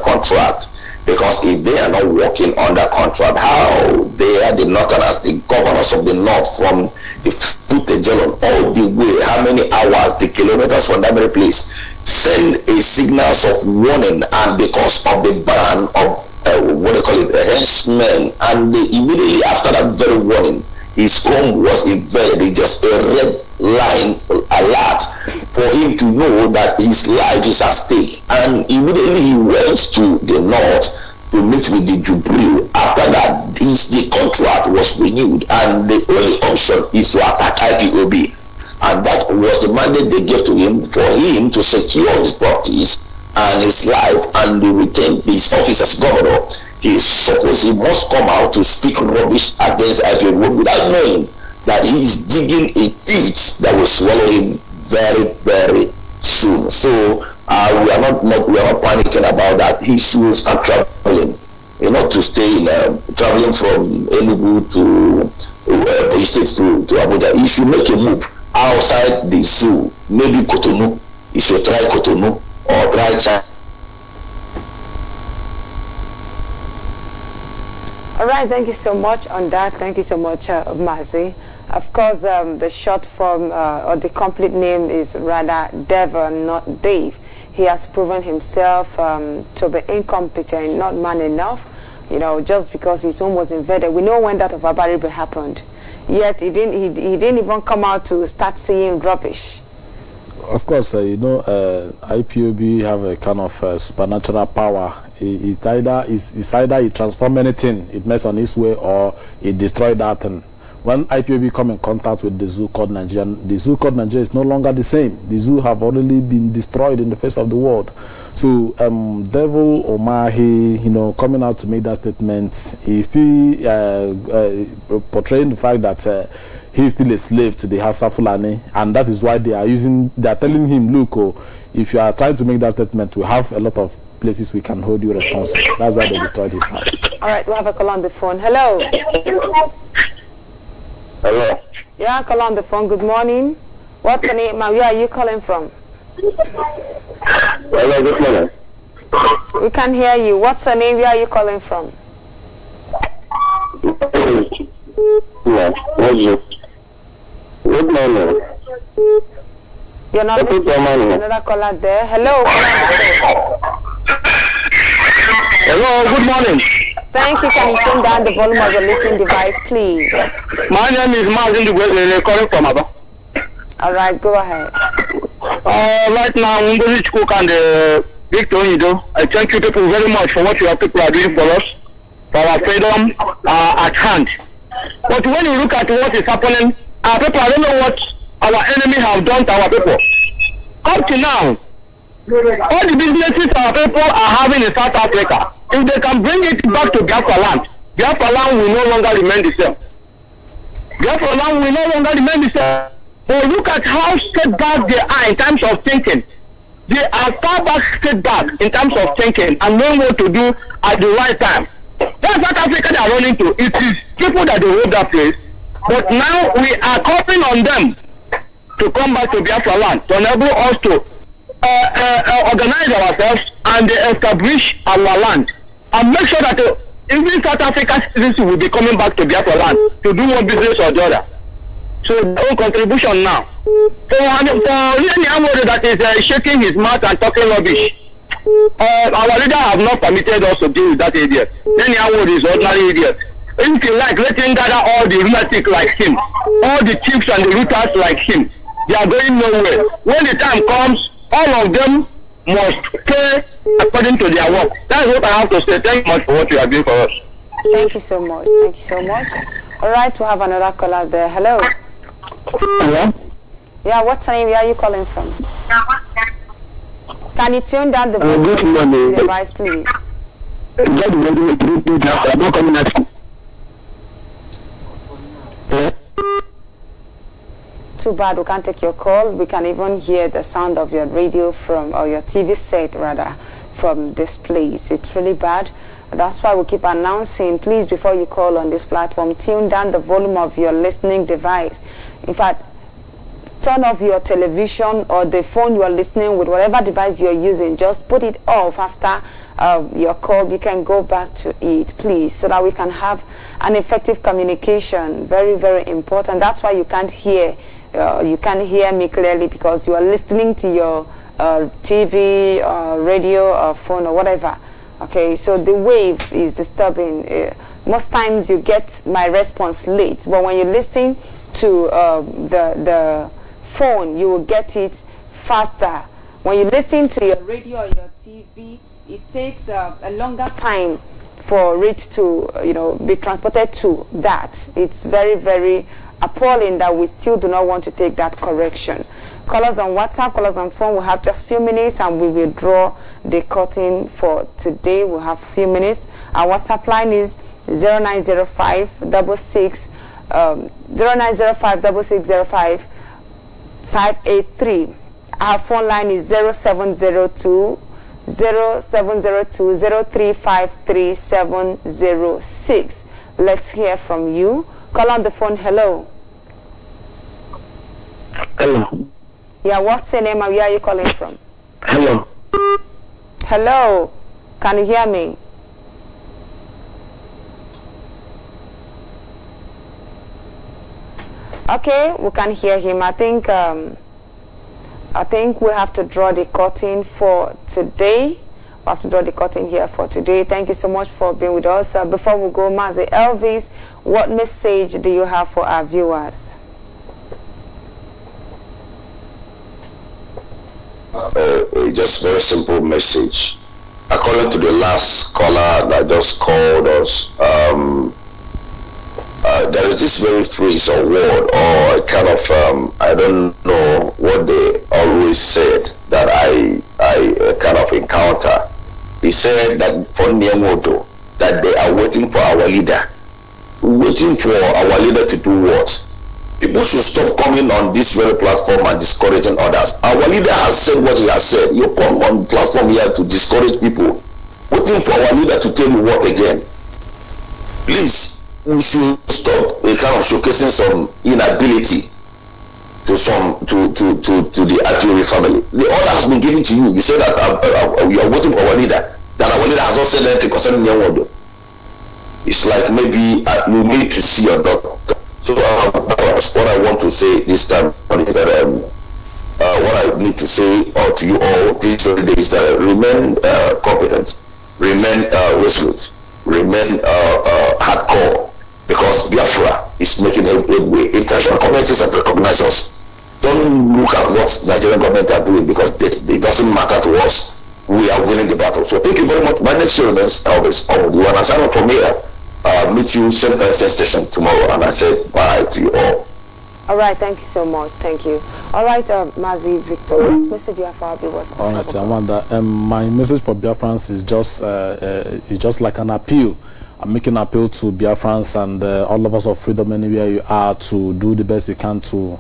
contract. Because if they are not working under contract, how they are the Northerners, the governors of the North, from the footage all the way, how many hours, the kilometers from that very place, send a signals of warning, and because of the ban of henchmen, and immediately after that very warning, his home was invaded. Just a red line alert for him to know that his life is at stake, and immediately he went to the north to meet with the Jubril. After that, the contract was renewed, and the only option is to attack IPOB, and that was the mandate they gave to him for him to secure his properties and his life and retain his office as governor. He must come out to speak rubbish against IPOB without knowing that he is digging a pit that will swallow him very, very soon. So we are not panicking about that. He should start traveling, to stay in traveling from Enugu to State to Abuja. He should make a move outside the zoo, maybe Cotonou. He should try Cotonou or try China. All right, thank you so much on that. Thank you so much, Mazi. Of course, the short form or the complete name is rather Dev, not Dave. He has proven himself to be incompetent, not man enough, just because his home was invaded. We know when that of Abaribe happened. Yet he didn't even come out to start saying rubbish. Of course, IPOB have a kind of supernatural power. It's either it transform anything, it makes on its way, or it destroy that thing. When IPOB come in contact with the zoo called Nigerian, the zoo called Nigeria is no longer the same. The zoo have already been destroyed in the face of the world. So Devil Umahi, coming out to make that statement, he's still portraying the fact that he's still a slave to the Hausa Fulani, and that is why they are telling him, look, if you are trying to make that statement, we have a lot of places we can hold you responsible. That's why they destroyed his house. All right, we have a call on the phone. Hello. Hello. Yeah, call on the phone. Good morning. What's the name? Where are you calling from? Hello, good morning. We can hear you. What's the name? Where are you calling from? Good morning. You're not listening. Another caller there. Hello. Hello, good morning. Thank you. Can you turn down the volume of your listening device, please? My name is Mazin calling from Aba. All right, go ahead. Right now, Ngozi Cook and Victor Onido, I thank you people very much for what you people are doing for us, for our freedom at hand. But when you look at what is happening, our people, I don't know what our enemy have done to our people. Up to now, all the businesses our people are having in South Africa, if they can bring it back to Biafra land will no longer remain the same. Biafra land will no longer remain the same. But look at how set back they are in terms of thinking. They are far back set back in terms of thinking and knowing what to do at the right time. That's South Africa they are running to. It is people that they hold that place. But now we are calling on them to come back to Biafra land to enable us to organize ourselves and establish our land and make sure that even South African citizens will be coming back to Biafra land to do one business or the other. So their own contribution now. For Nwonye that is shaking his mouth and talking rubbish, our leader have not permitted us to deal with that idiot. Nwonye is ordinary idiot. If you like, let him gather all the lunatics like him, all the chiefs and the rooters like him. They are going nowhere. When the time comes, all of them must pay according to their work. That's what I have to say. Thank you much for what you are doing for us. Thank you so much. Thank you so much. All right, we have another caller there. Hello. Hello? Yeah, what's your name? Where are you calling from? Can you tune down the device, please? I'm not coming at you. Too bad we can't take your call. We can even hear the sound of your radio from, or your TV set rather, from this place. It's really bad. That's why we keep announcing, please, before you call on this platform, tune down the volume of your listening device. In fact, turn off your television or the phone you are listening with, whatever device you're using. Just put it off after your call. You can go back to it, please, so that we can have an effective communication. Very, very important. That's why you can't hear me clearly, because you are listening to your TV, radio, or phone, or whatever. Okay, so the wave is disturbing. Most times you get my response late, but when you're listening to the phone, you will get it faster. When you listen to your radio or your TV, it takes a longer time for it to be transported to that. It's very, very appalling that we still do not want to take that correction. Call us on WhatsApp, call us on phone. We have just a few minutes and we will draw the curtain for today. We have a few minutes. Our WhatsApp line is 0905 66 0905 583. Our phone line is 0702 0353 Let's hear from you. Call on the phone. Hello. Hello. Yeah, what's your name and where are you calling from? Hello. Hello. Can you hear me? Okay, we can hear him. I think we have to draw the curtain for today. We have to draw the curtain here for today. Thank you so much for being with us. Before we go, Mazi Elvis, what message do you have for our viewers? Just very simple message. According to the last caller that just called us, there is this very phrase or word or a kind of I don't know what they always said that I kind of encounter. He said that for Nyemoto, that they are waiting for our leader. Waiting for our leader to do what? People should stop coming on this very platform and discouraging others. Our leader has said what he has said. You come on the platform here to discourage people, waiting for our leader to tell you what again. Please, we should stop kind of showcasing some inability to the Apiori family. The order has been given to you. You say that you are waiting for our leader. That our leader has not said anything concerning Nyemoto. It's like maybe you need to see your doctor. So what I want to say this time is that what I need to say to you all this very day is that remain competent, remain resolute, remain hardcore, because Biafra is making a way. International communities have recognized us. Don't don't look at what Nigerian government are doing, because it doesn't matter to us. We are winning the battle. So thank you very much. My name is Elvis. You want to sign up from here? Meet you same time, same station tomorrow. And I said bye to you all. All right, thank you so much. Thank you. All right, Mazi Victor, what message you have for our viewers? All right, I wonder. My message for Biafrans is just like an appeal. I'm making an appeal to Biafrans and all of us of freedom anywhere you are to do the best you can to,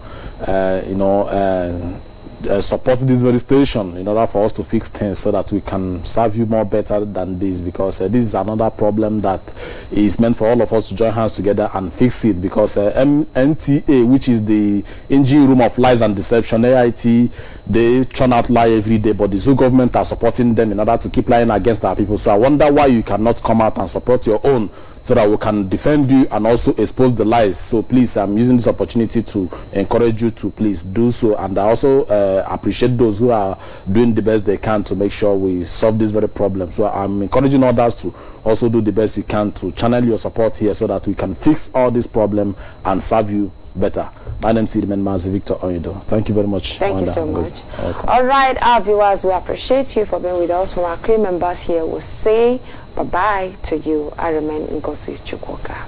support this very station in order for us to fix things so that we can serve you more better than this, because this is another problem that is meant for all of us to join hands together and fix it, because NTA, which is the engine room of lies and deception, AIT, they churn out lie every day, but the zoo government are supporting them in order to keep lying against our people. So I wonder why you cannot come out and support your own, so that we can defend you and also expose the lies. So please, I'm using this opportunity to encourage you to please do so. And I also appreciate those who are doing the best they can to make sure we solve this very problem. So I'm encouraging others to also do the best you can to channel your support here so that we can fix all this problem and serve you better. My name is Mazi Victor Onyeama. Thank you very much. Thank you so much. All right, our viewers, we appreciate you for being with us. From our crew members here, we'll say bye-bye to you. I remain Ngozi Chukwuka.